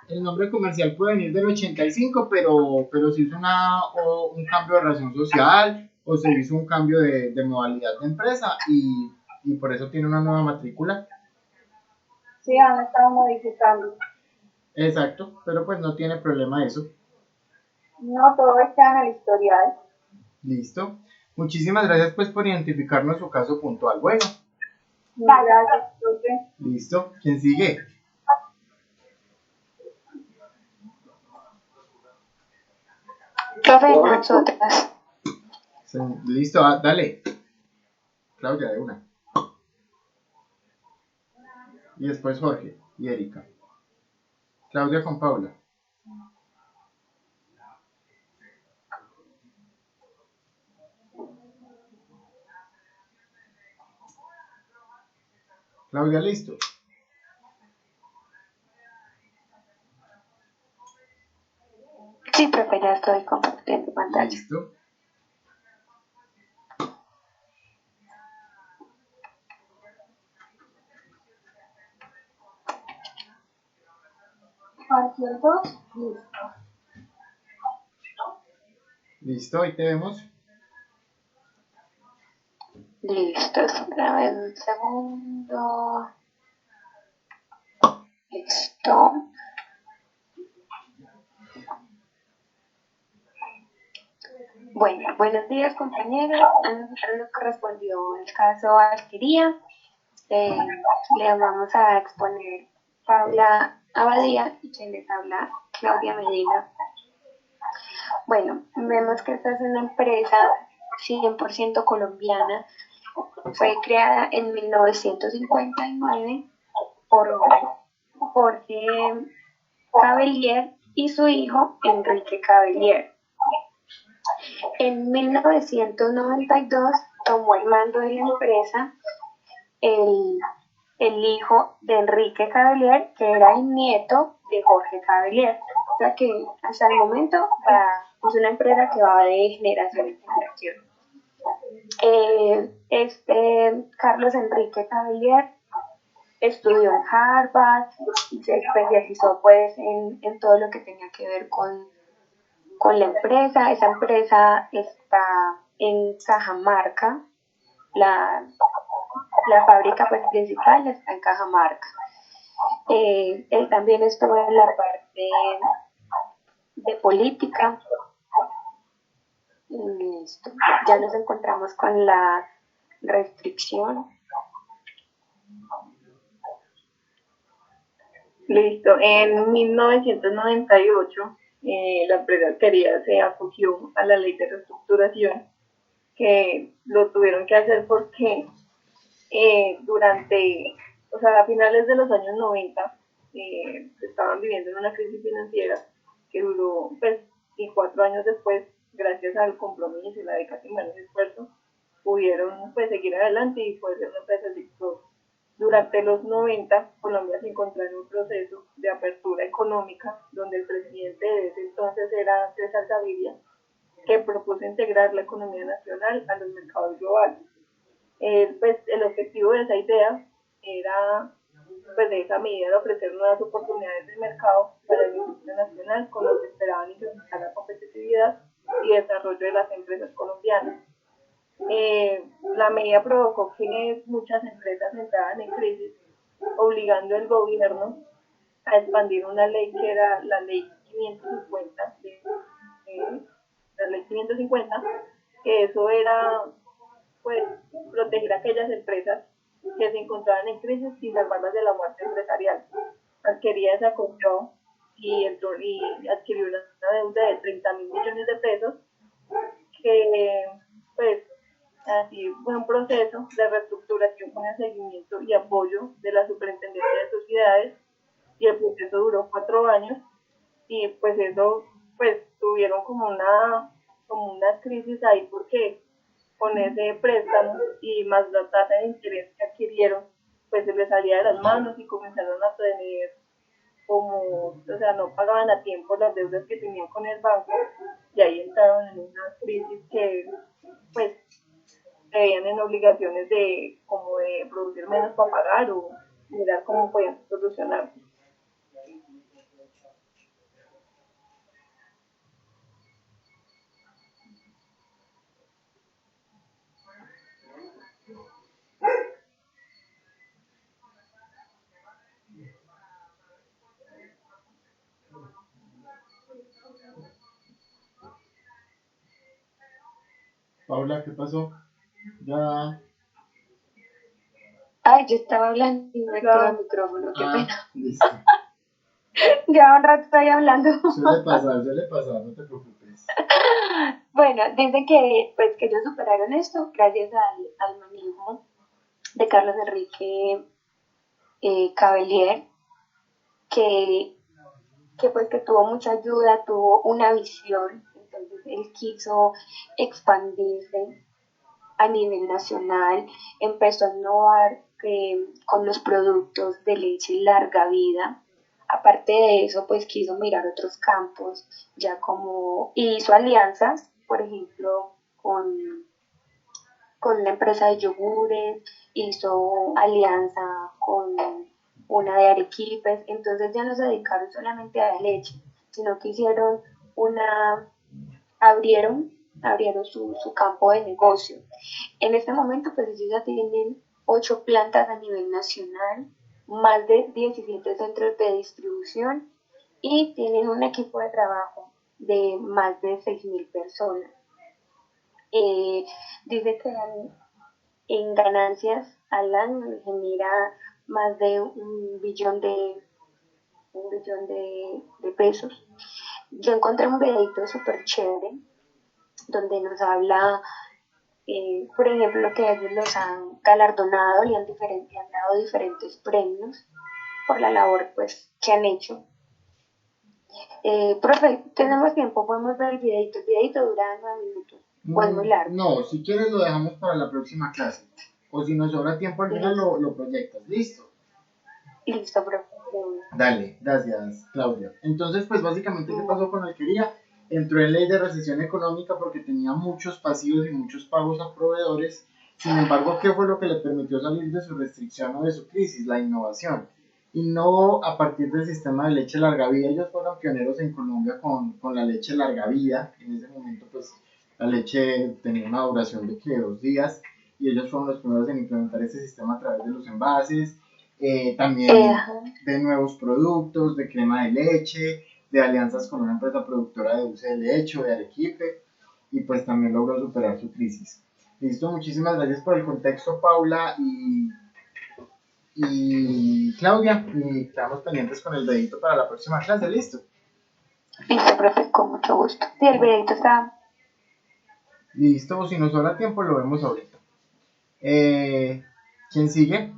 el nombre comercial puede venir del 85, pero se hizo un cambio de razón social o se hizo un cambio de modalidad de empresa y por eso tiene una nueva matrícula. Sí, han estado modificando. Exacto, pero pues no tiene problema eso. No, todo está en el historial. Listo. Muchísimas gracias pues por identificarnos su caso puntual. Bueno. Gracias, profe. Listo. ¿Quién sigue? Profe, nosotras. Listo, dale. Claudia, de una. Y después Jorge y Erika. Claudia con Paula. Claudia, listo. Sí, profe, ya estoy compartiendo pantalla. Listo. Parcial 2, listo. Listo, ahí te vemos. Listo, dame un segundo. Listo. Bueno, buenos días compañeros. A nosotros nos correspondió el caso Alquería. Le vamos a exponer Paula Abadía y quien les habla Claudia Medina. Bueno, vemos que esta es una empresa 100% colombiana. Fue creada en 1959 por Jorge Cavelier y su hijo Enrique Cavelier. En 1992 tomó el mando de la empresa el hijo de Enrique Cavelier, que era el nieto de Jorge Cavelier. O sea que hasta el momento es una empresa que va de generación en generación. Carlos Enrique Cavelier estudió en Harvard y se especializó pues en todo lo que tenía que ver con la empresa. Esa empresa está en Cajamarca, la fábrica pues, principal está en Cajamarca. Él también estuvo en la parte de política. Listo. Ya nos encontramos con la restricción. Listo. En 1998 la empresa Alquería se acogió a la ley de reestructuración, que lo tuvieron que hacer porque a finales de los años 90 estaban viviendo en una crisis financiera que duró, pues, y 4 años después, gracias al compromiso y la dedicación y el esfuerzo, pudieron pues seguir adelante y poder ser una empresa exitosa. Durante los 90, Colombia se encontró en un proceso de apertura económica, donde el presidente de ese entonces era César Gaviria, que propuso integrar la economía nacional a los mercados globales. El objetivo de esa idea era, pues, de esa medida, de ofrecer nuevas oportunidades de mercado para la industria nacional, con lo que esperaban incrementar la competitividad y desarrollo de las empresas colombianas. La medida provocó que muchas empresas entraran en crisis, obligando al gobierno a expandir una ley que era la ley 550, que eso era pues proteger a aquellas empresas que se encontraban en crisis sin salvarlas de la muerte empresarial. Alquería se acogió y adquirió una deuda de 30.000 millones de pesos, que pues así fue un proceso de reestructuración con el seguimiento y apoyo de la Superintendencia de Sociedades, y el proceso duró 4 años, y pues eso, pues tuvieron como una crisis ahí, porque con ese préstamo y más la tasa de interés que adquirieron, pues se les salía de las manos y comenzaron a tener no pagaban a tiempo las deudas que tenían con el banco, y ahí entraron en una crisis que pues se veían en obligaciones de producir menos para pagar o mirar cómo podían solucionar. Paula, ¿qué pasó? Ya. Ay, yo estaba hablando y me quedó el micrófono, qué pena. Listo. Ya un rato estoy hablando. Suele pasar, no te preocupes. Bueno, dicen que ellos superaron esto gracias al manejo de Carlos Enrique Cavelier, que tuvo mucha ayuda, tuvo una visión. Entonces él quiso expandirse a nivel nacional, empezó a innovar con los productos de leche larga vida. Aparte de eso, pues quiso mirar otros campos, y hizo alianzas, por ejemplo, con la empresa de yogures, hizo alianza con una de arequipes. Entonces ya no se dedicaron solamente a la leche, sino que abrieron su campo de negocio. En este momento, pues ellos ya tienen 8 plantas a nivel nacional, más de 17 centros de distribución y tienen un equipo de trabajo de más de 6.000 personas. Dice que en ganancias al año genera más de un billón de pesos. Yo encontré un videito súper chévere donde nos habla, por ejemplo, que ellos los han galardonado y han dado diferentes premios por la labor pues que han hecho. Profe, tenemos tiempo, podemos ver el videito. El videito dura 9 minutos. ¿O es muy largo? No, si quieres lo dejamos para la próxima clase. O si nos sobra tiempo al final lo proyectas. ¿Listo? Listo, profe. Dale, gracias, Claudia. Entonces, pues básicamente, ¿qué pasó con Alquería? Entró en ley de recesión económica porque tenía muchos pasivos y muchos pagos a proveedores. Sin embargo, ¿qué fue lo que le permitió salir de su restricción o de su crisis? La innovación. Innovó a partir del sistema de leche larga vida. Ellos fueron pioneros en Colombia con la leche larga vida. En ese momento, pues, la leche tenía una duración de 2 días y ellos fueron los primeros en implementar ese sistema a través de los envases. También de nuevos productos, de crema de leche, de alianzas con una empresa productora de dulce de leche, de Arequipe, y pues también logró superar su crisis. Listo, muchísimas gracias por el contexto, Paula y Claudia, y quedamos pendientes con el dedito para la próxima clase. ¿Listo? Listo, profe, con mucho gusto. Sí, el dedito está... Listo, si nos sobra tiempo lo vemos ahorita. ¿Quién sigue?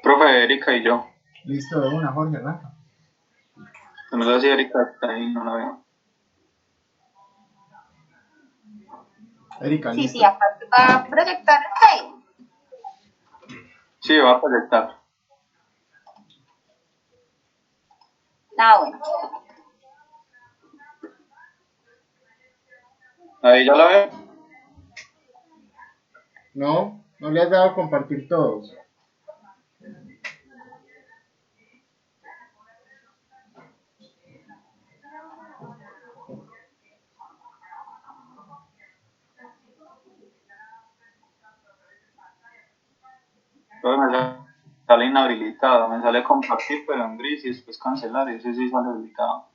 Profe, Erika y yo. Listo, de una, Jorge, arranca. No sé si Erika está ahí, no la veo. Erika, sí, listo. sí, aparte va a proyectar el Facebook. Sí, va a proyectar. Bueno. Ahí ya la veo. No le has dado a compartir todos. Me sale inhabilitado, me sale compartir pero en gris y después cancelar, y ese sí sale habilitado.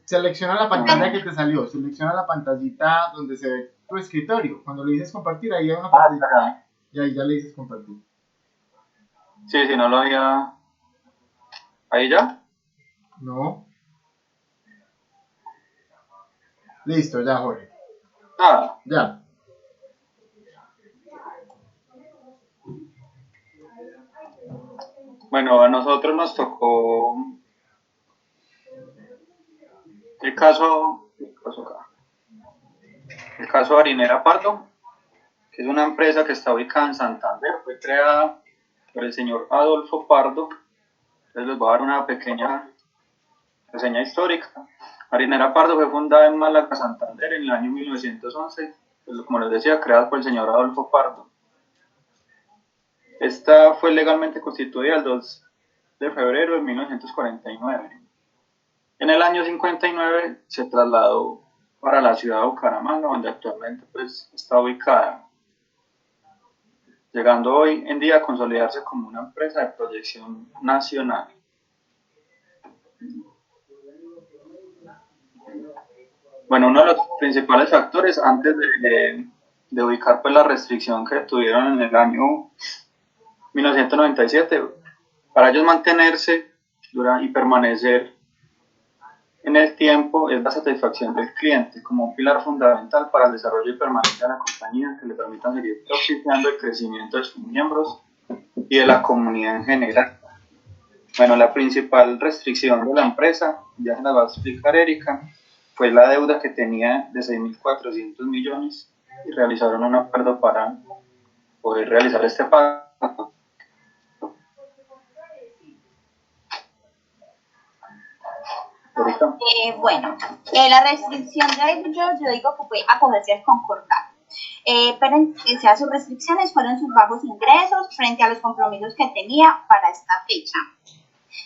Selecciona la pantalla que te salió, selecciona la pantallita donde se ve tu escritorio. Cuando le dices compartir, ahí hay una pantalla. Y ahí ya le dices compartir. Sí, si no lo había... ¿Ahí ya? No. Listo, ya, Jorge. Ya. Bueno, a nosotros nos tocó el caso Harinera Pardo, que es una empresa que está ubicada en Santander. Fue creada por el señor Adolfo Pardo. Entonces les voy a dar una pequeña reseña histórica. Harinera Pardo fue fundada en Málaga, Santander, en el año 1911, pues, como les decía, creada por el señor Adolfo Pardo. Esta fue legalmente constituida el 2 de febrero de 1949. En el año 59 se trasladó para la ciudad de Bucaramanga, donde actualmente pues, está ubicada, llegando hoy en día a consolidarse como una empresa de proyección nacional. Bueno, uno de los principales factores antes de ubicar pues, la restricción que tuvieron en el año 1997, para ellos mantenerse y permanecer en el tiempo, es la satisfacción del cliente como un pilar fundamental para el desarrollo y permanencia de la compañía, que le permitan seguir propiciando el crecimiento de sus miembros y de la comunidad en general. Bueno, la principal restricción de la empresa, ya se la va a explicar Erika, fue la deuda que tenía de 6.400 millones y realizaron un acuerdo para poder realizar este pago. Bueno, la restricción de ellos, yo digo que fue acogerse al concordato. Pero sus restricciones fueron sus bajos ingresos frente a los compromisos que tenía para esta fecha.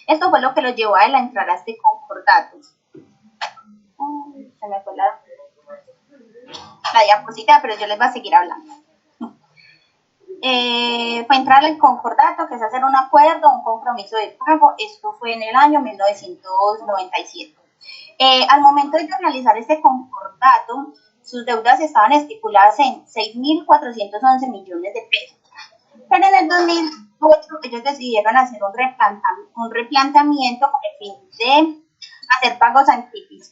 Esto fue lo que lo llevó a él a entrar a este concordato. Se me fue la... la diapositiva, pero yo les voy a seguir hablando. Fue entrar al concordato, que es hacer un acuerdo, un compromiso de pago. Esto fue en el año 1997. Al momento de realizar este concordato, sus deudas estaban estipuladas en 6.411 millones de pesos. Pero en el 2008 ellos decidieron hacer un replanteamiento con el fin de hacer pagos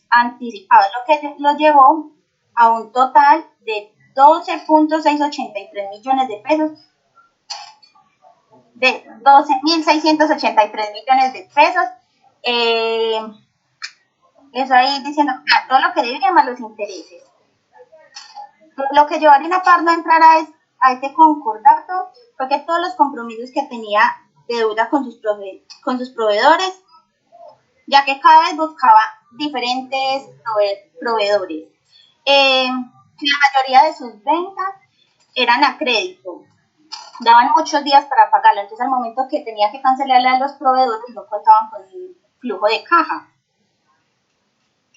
anticipados, lo que lo llevó a un total de 12.683 millones de pesos, de 12.683 millones de pesos. Eso ahí diciendo todo lo que debía más los intereses. Lo que llevó a Harina Pardo a entrar a este concordato fue que todos los compromisos que tenía de deuda con sus proveedores, ya que cada vez buscaba diferentes proveedores. La mayoría de sus ventas eran a crédito, daban muchos días para pagarlo, entonces al momento que tenía que cancelarle a los proveedores no contaban con el flujo de caja.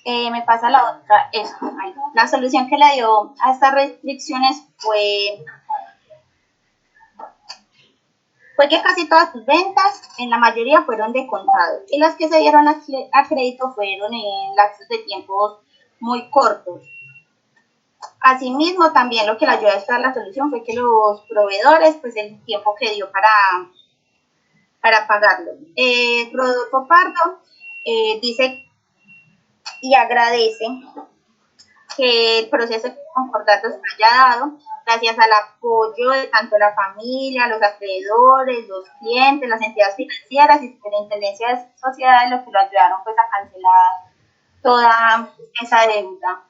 Me pasa la otra, la solución que le dio a estas restricciones fue que casi todas sus ventas, en la mayoría, fueron de contado, y las que se dieron a crédito fueron en lapsos de tiempos muy cortos. Asimismo, también lo que le ayudó a esta la solución fue que los proveedores, pues el tiempo que dio para pagarlo. Rodolfo Pardo dice y agradece que el proceso de concordato se haya dado gracias al apoyo de tanto la familia, los acreedores, los clientes, las entidades financieras y superintendencia de sociedades, lo que lo ayudaron pues a cancelar toda esa deuda.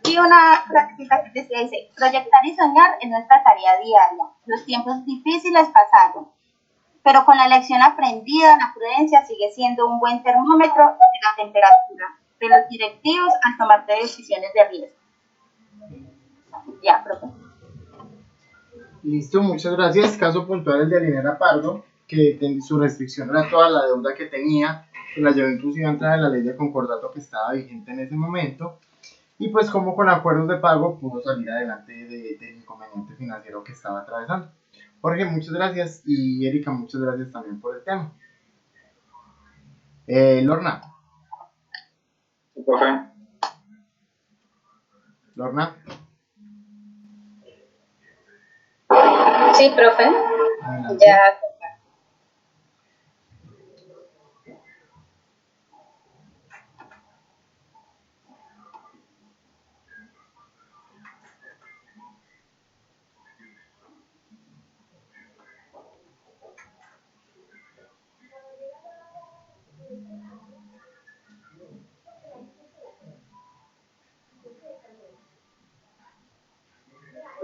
Y una frasecita que decía, dice, proyectar y soñar es nuestra tarea diaria. Los tiempos difíciles pasaron, pero con la lección aprendida, la prudencia sigue siendo un buen termómetro de la temperatura de los directivos al tomar decisiones de riesgo. Ya, profe. Listo, muchas gracias. Caso puntual el de Harina Pardo, que su restricción era toda la deuda que tenía, que la llevó inclusive a entrar en la ley de concordato que estaba vigente en ese momento, y pues como con acuerdos de pago pudo salir adelante del inconveniente financiero que estaba atravesando. Jorge, muchas gracias, y Erika, muchas gracias también por el tema. Lorna. Profe. Lorna. Sí, profe. Adelante. Ya.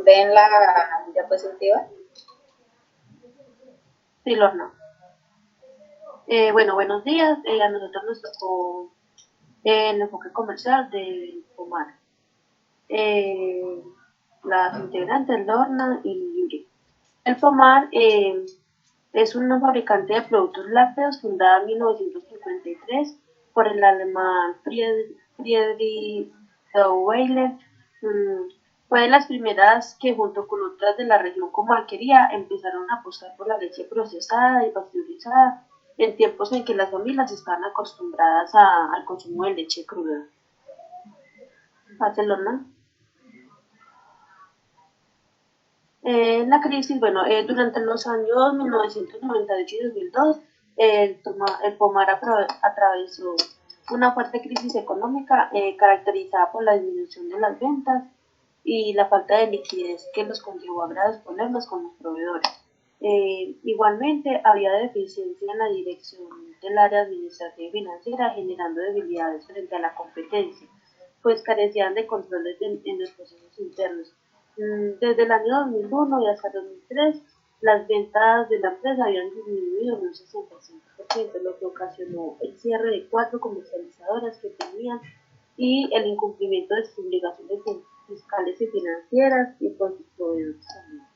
¿Ven la diapositiva? Sí, Lorna. Bueno, buenos días. A nosotros nos tocó el enfoque comercial del Pomar. Las integrantes Lorna y Yuri. El Pomar es un fabricante de productos lácteos fundada en 1953 por el alemán Friedrich Weiler. Fue de las primeras que, junto con otras de la región como Alquería, empezaron a apostar por la leche procesada y pasteurizada en tiempos en que las familias estaban acostumbradas al consumo de leche cruda. Barcelona. La crisis, bueno, durante los años 1998 y 2002, el Pomar atravesó una fuerte crisis económica caracterizada por la disminución de las ventas y la falta de liquidez que los conllevó a graves problemas con los proveedores. Igualmente, había deficiencia en la dirección del área administrativa y financiera, generando debilidades frente a la competencia, pues carecían de controles en los procesos internos. Desde el año 2001 y hasta 2003, las ventas de la empresa habían disminuido en un 65%, lo que ocasionó el cierre de 4 comercializadoras que tenían y el incumplimiento de sus obligaciones fiscales y financieras y con sus proveedores también.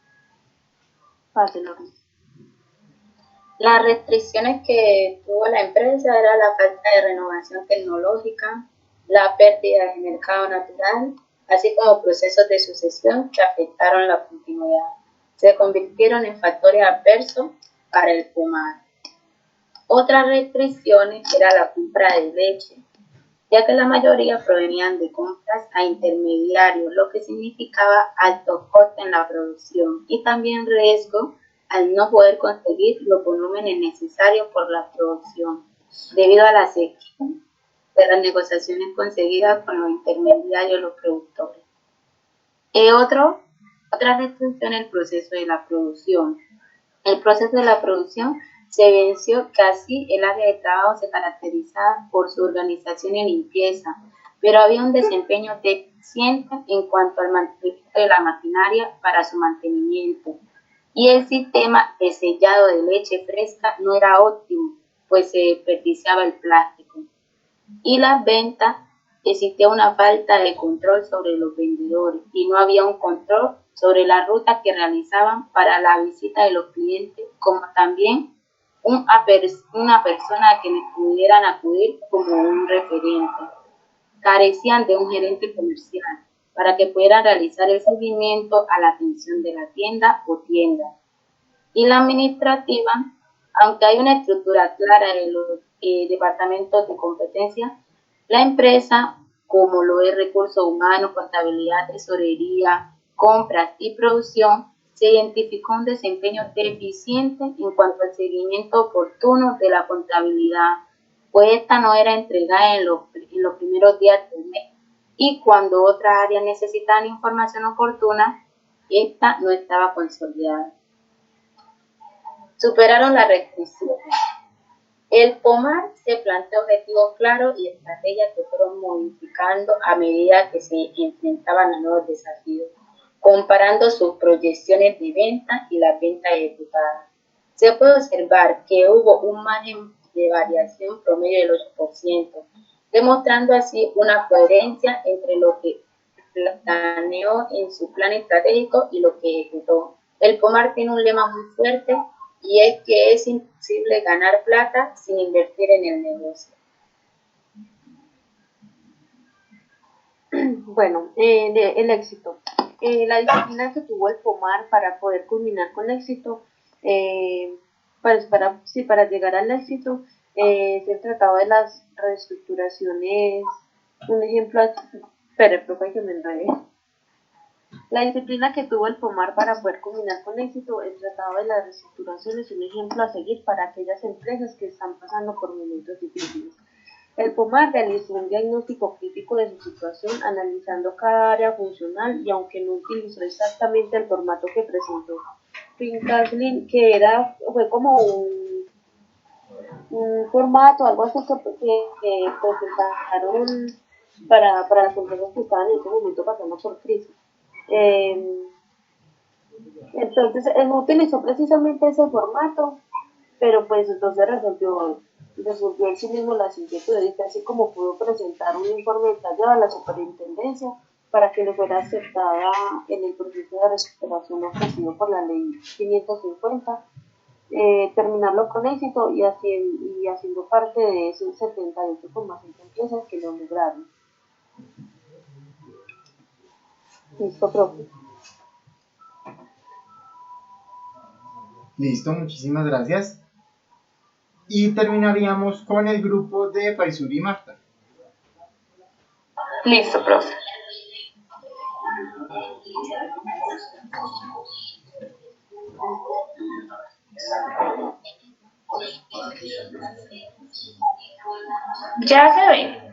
Las restricciones que tuvo la empresa era la falta de renovación tecnológica, la pérdida de mercado natural, así como procesos de sucesión que afectaron la continuidad. Se convirtieron en factores adversos para el pomar. Otras restricciones era la compra de leche, ya que la mayoría provenían de compras a intermediarios, lo que significaba alto coste en la producción y también riesgo al no poder conseguir los volúmenes necesarios por la producción, debido a la sequía de las negociaciones conseguidas con los intermediarios y los productores. Otra restricción es el proceso de la producción. El proceso de la producción se venció casi el área de trabajo se caracterizaba por su organización y limpieza, pero había un desempeño deficiente en cuanto al mantenimiento de la maquinaria para su mantenimiento. Y el sistema de sellado de leche fresca no era óptimo, pues se desperdiciaba el plástico. Y las ventas, existía una falta de control sobre los vendedores y no había un control sobre la ruta que realizaban para la visita de los clientes, como también una persona a quienes pudieran acudir como un referente. Carecían de un gerente comercial para que pudieran realizar el seguimiento a la atención de la tienda o tienda. Y la administrativa, aunque hay una estructura clara de los departamentos de competencia, la empresa, como lo es recursos humanos, contabilidad, tesorería, compras y producción, se identificó un desempeño deficiente en cuanto al seguimiento oportuno de la contabilidad, pues esta no era entregada en los primeros días del mes y cuando otras áreas necesitaban información oportuna, esta no estaba consolidada. Superaron las restricciones. El POMAR se planteó objetivos claros y estrategias que fueron modificando a medida que se enfrentaban a nuevos desafíos, comparando sus proyecciones de venta y las ventas ejecutadas. Se puede observar que hubo un margen de variación promedio del 8%, demostrando así una coherencia entre lo que planeó en su plan estratégico y lo que ejecutó. El POMAR tiene un lema muy fuerte y es que es imposible ganar plata sin invertir en el negocio. Bueno, el éxito. La disciplina que tuvo el POMAR para poder culminar con éxito, para llegar al éxito, se trataba de las reestructuraciones. Un ejemplo, profe, que me enredé. La disciplina que tuvo el POMAR para poder culminar con éxito, el tratado de las reestructuraciones, un ejemplo a seguir para aquellas empresas que están pasando por momentos difíciles. El POMAR realizó un diagnóstico crítico de su situación, analizando cada área funcional y aunque no utilizó exactamente el formato que presentó Fincaslin, que fue como un formato, algo así que presentaron para las empresas que estaban en ese momento pasando por crisis. Entonces él no utilizó precisamente ese formato, pero pues entonces resolvió en sí mismo las inquietudes, así como pudo presentar un informe detallado a la superintendencia para que le fuera aceptada en el proceso de recuperación ofrecido por la ley 550, terminarlo con éxito y haciendo parte de esos 78,5 empresas que lo lograron. Listo, profe. Listo, muchísimas gracias. Y terminaríamos con el grupo de Faisur y Marta. Listo, profe. Ya se ve.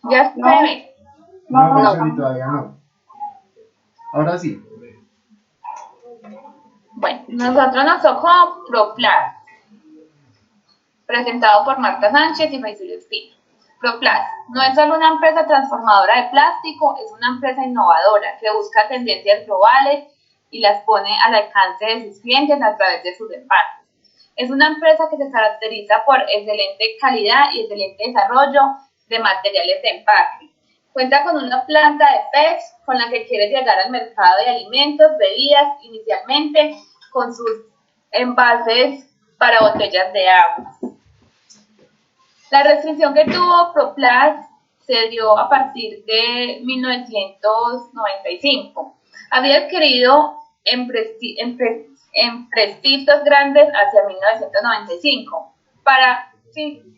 Ya se ve. No, todavía no. Ahora sí. Bueno, nosotros nos tocó ProPlas, presentado por Marta Sánchez y Faisur Espino. ProPlas no es solo una empresa transformadora de plástico, es una empresa innovadora que busca tendencias globales y las pone al alcance de sus clientes a través de sus empaques. Es una empresa que se caracteriza por excelente calidad y excelente desarrollo de materiales de empaque. Cuenta con una planta de PEX con la que quiere llegar al mercado de alimentos, bebidas, inicialmente con sus envases para botellas de agua. La restricción que tuvo ProPlas se dio a partir de 1995. Había adquirido empréstitos grandes hacia 1995 para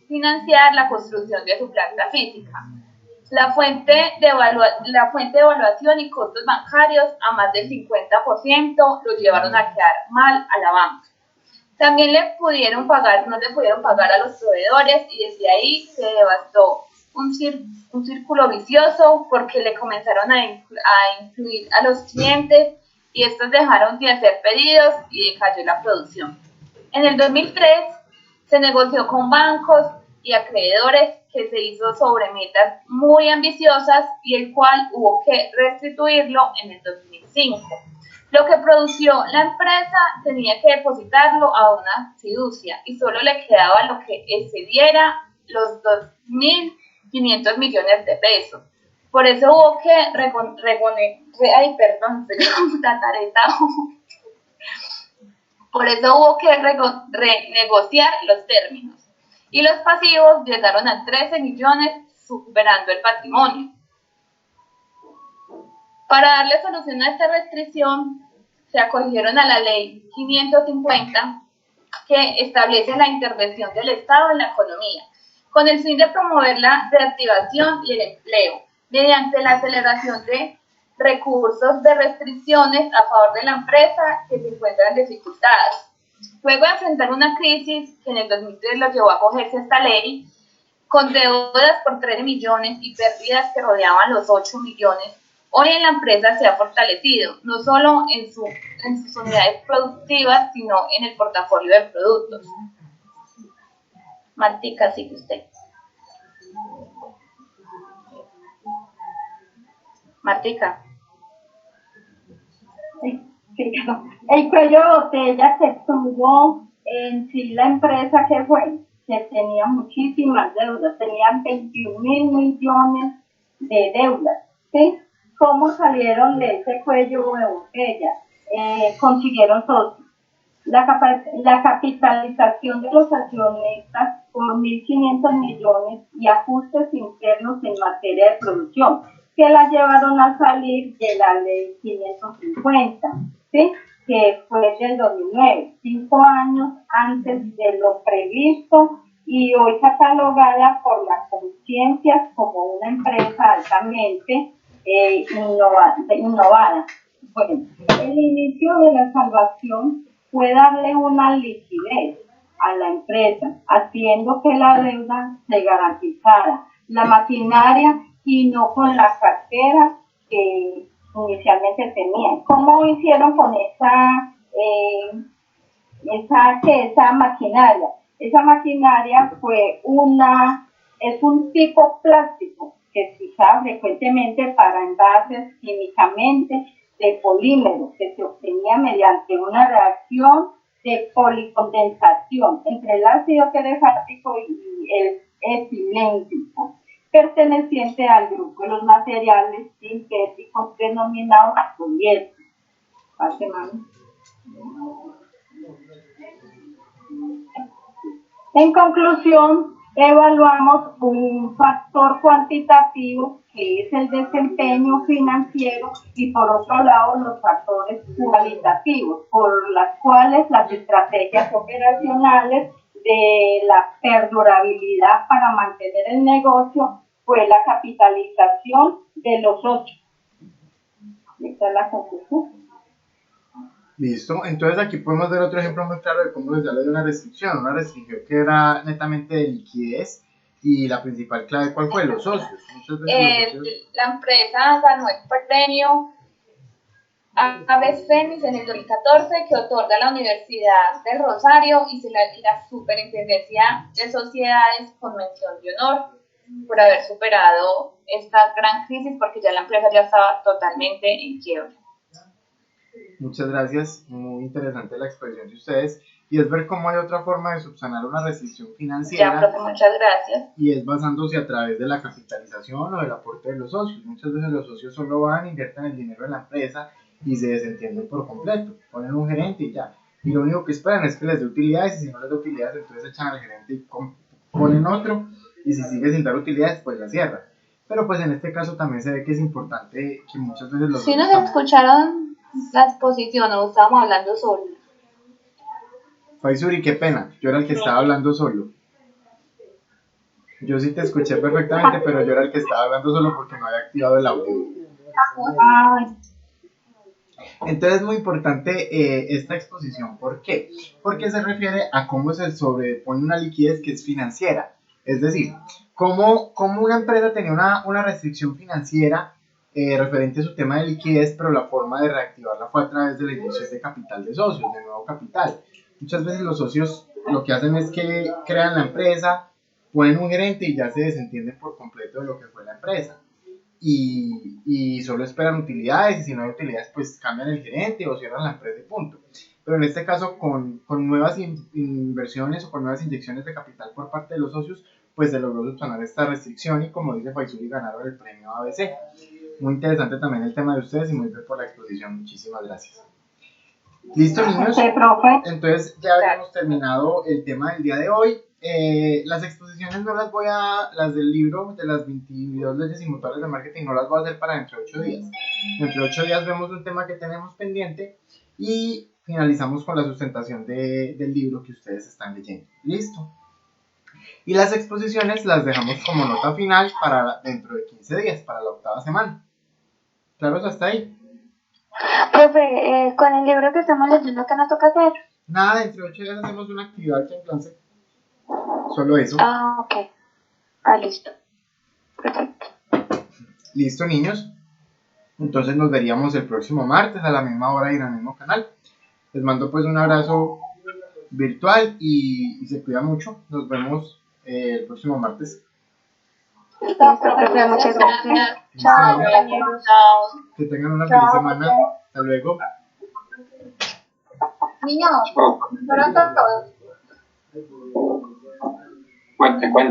financiar la construcción de su planta física. La fuente de evaluación y costos bancarios a más del 50% lo llevaron a quedar mal a la banca. También no le pudieron pagar a los proveedores y desde ahí se devastó un círculo vicioso porque le comenzaron a influir a los clientes y estos dejaron de hacer pedidos y decayó la producción. En el 2003 se negoció con bancos y acreedores que se hizo sobre metas muy ambiciosas y el cual hubo que restituirlo en el 2005. Lo que produció la empresa tenía que depositarlo a una fiducia y solo le quedaba lo que excediera los 2.500 millones de pesos. Por eso hubo que renegociar los términos. Y los pasivos llegaron a 13 millones, superando el patrimonio. Para darle solución a esta restricción, se acogieron a la ley 550, que establece la intervención del Estado en la economía, con el fin de promover la reactivación y el empleo, mediante la aceleración de recursos de restricciones a favor de la empresa que se encuentra en dificultades. Luego de enfrentar una crisis que en el 2003 lo llevó a acogerse a esta ley, con deudas por 13 millones y pérdidas que rodeaban los 8 millones, hoy en la empresa se ha fortalecido, no solo en sus unidades productivas, sino en el portafolio de productos. Martica, sigue usted. Martica. El cuello de botella que tuvo en sí la empresa que tenía muchísimas deudas, tenían 21.000 millones de deudas, ¿sí? ¿Cómo salieron de ese cuello de botella? Consiguieron socios. La capitalización de los accionistas por 1.500 millones y ajustes internos en materia de producción, que la llevaron a salir de la ley 550, ¿sí? Que fue del 2009, 5 años antes de lo previsto y hoy catalogada por las conciencias como una empresa altamente innovada. Bueno, el inicio de la salvación fue darle una liquidez a la empresa, haciendo que la deuda se garantizara, la maquinaria y no con la cartera que inicialmente tenían. ¿Cómo hicieron con esa maquinaria? Esa maquinaria es un tipo plástico que se usa frecuentemente para envases químicamente de polímeros que se obtenía mediante una reacción de policondensación entre el ácido terefático y el etilenglicol, perteneciente al grupo de los materiales sintéticos denominados poliéster. En conclusión, evaluamos un factor cuantitativo que es el desempeño financiero y por otro lado los factores cualitativos por las cuales las estrategias operacionales de la perdurabilidad para mantener el negocio fue la capitalización de los socios. Esta es la conclusión. Listo, entonces aquí podemos ver otro ejemplo muy claro de cómo ya le dio una restricción que era netamente de liquidez y la principal clave, ¿cuál fue? Los socios. La empresa ganó el premio Aves Fénix en el 2014 que otorga la Universidad del Rosario y la Superintendencia de Sociedades con mención de honor por haber superado esta gran crisis porque ya la empresa ya estaba totalmente en quiebra. Muchas gracias, muy interesante la exposición de ustedes y es ver cómo hay otra forma de subsanar una restricción financiera. Ya, profe, muchas gracias. Y es basándose a través de la capitalización o del aporte de los socios. Muchas veces los socios solo van, invierten el dinero en la empresa y se desentienden por completo, ponen un gerente y ya. Y lo único que esperan es que les dé utilidades y si no les da utilidades entonces echan al gerente y ponen otro y si sigue sin dar utilidades pues la cierran. pero pues en este caso también se ve que es importante que muchas veces los Si socios nos también... escucharon la exposición o estábamos hablando solo. Faisuri, qué pena, yo era el que estaba hablando solo. Yo sí te escuché perfectamente, pero yo era el que estaba hablando solo porque no había activado el audio. Entonces es muy importante esta exposición. ¿Por qué? Porque se refiere a cómo se sobrepone una liquidez que es financiera. Es decir, cómo una empresa tenía una restricción financiera referente a su tema de liquidez, pero la forma de reactivarla fue a través de la inyección de capital de socios, de nuevo capital. Muchas veces los socios lo que hacen es que crean la empresa, ponen un gerente y ya se desentienden por completo de lo que fue la empresa. Y solo esperan utilidades, y si no hay utilidades pues cambian el gerente o cierran la empresa y punto. Pero en este caso con nuevas inversiones o con nuevas inyecciones de capital por parte de los socios, pues se logró subsanar esta restricción y como dice Faisuri, ganaron el premio ABC. Muy interesante también el tema de ustedes y muy bien por la exposición, muchísimas gracias. ¿Listo, niños? Sí, profe. Entonces ya habíamos terminado el tema del día de hoy. Las exposiciones no las voy a, las del libro de las 22 leyes inmutables de marketing no las voy a hacer para dentro de 8 días. Dentro de 8 días vemos un tema que tenemos pendiente y finalizamos con la sustentación del libro que ustedes están leyendo. ¿Listo? Y las exposiciones las dejamos como nota final para dentro de 15 días, para la 8ª semana. ¿Claro hasta ahí? Profe, con el libro que estamos leyendo, ¿qué nos toca hacer? Nada, dentro de 8 días hacemos una actividad que en clase. Solo eso. Ah, ok. Listo. Perfecto. Listo, niños. Entonces nos veríamos el próximo martes a la misma hora y en el mismo canal. Les mando pues un abrazo virtual y se cuida mucho. Nos vemos el próximo martes. Listo, profe, muchas gracias. Chao, compañeros. Que tengan una feliz semana. Hasta luego. Niños, pronto todos. Cuente.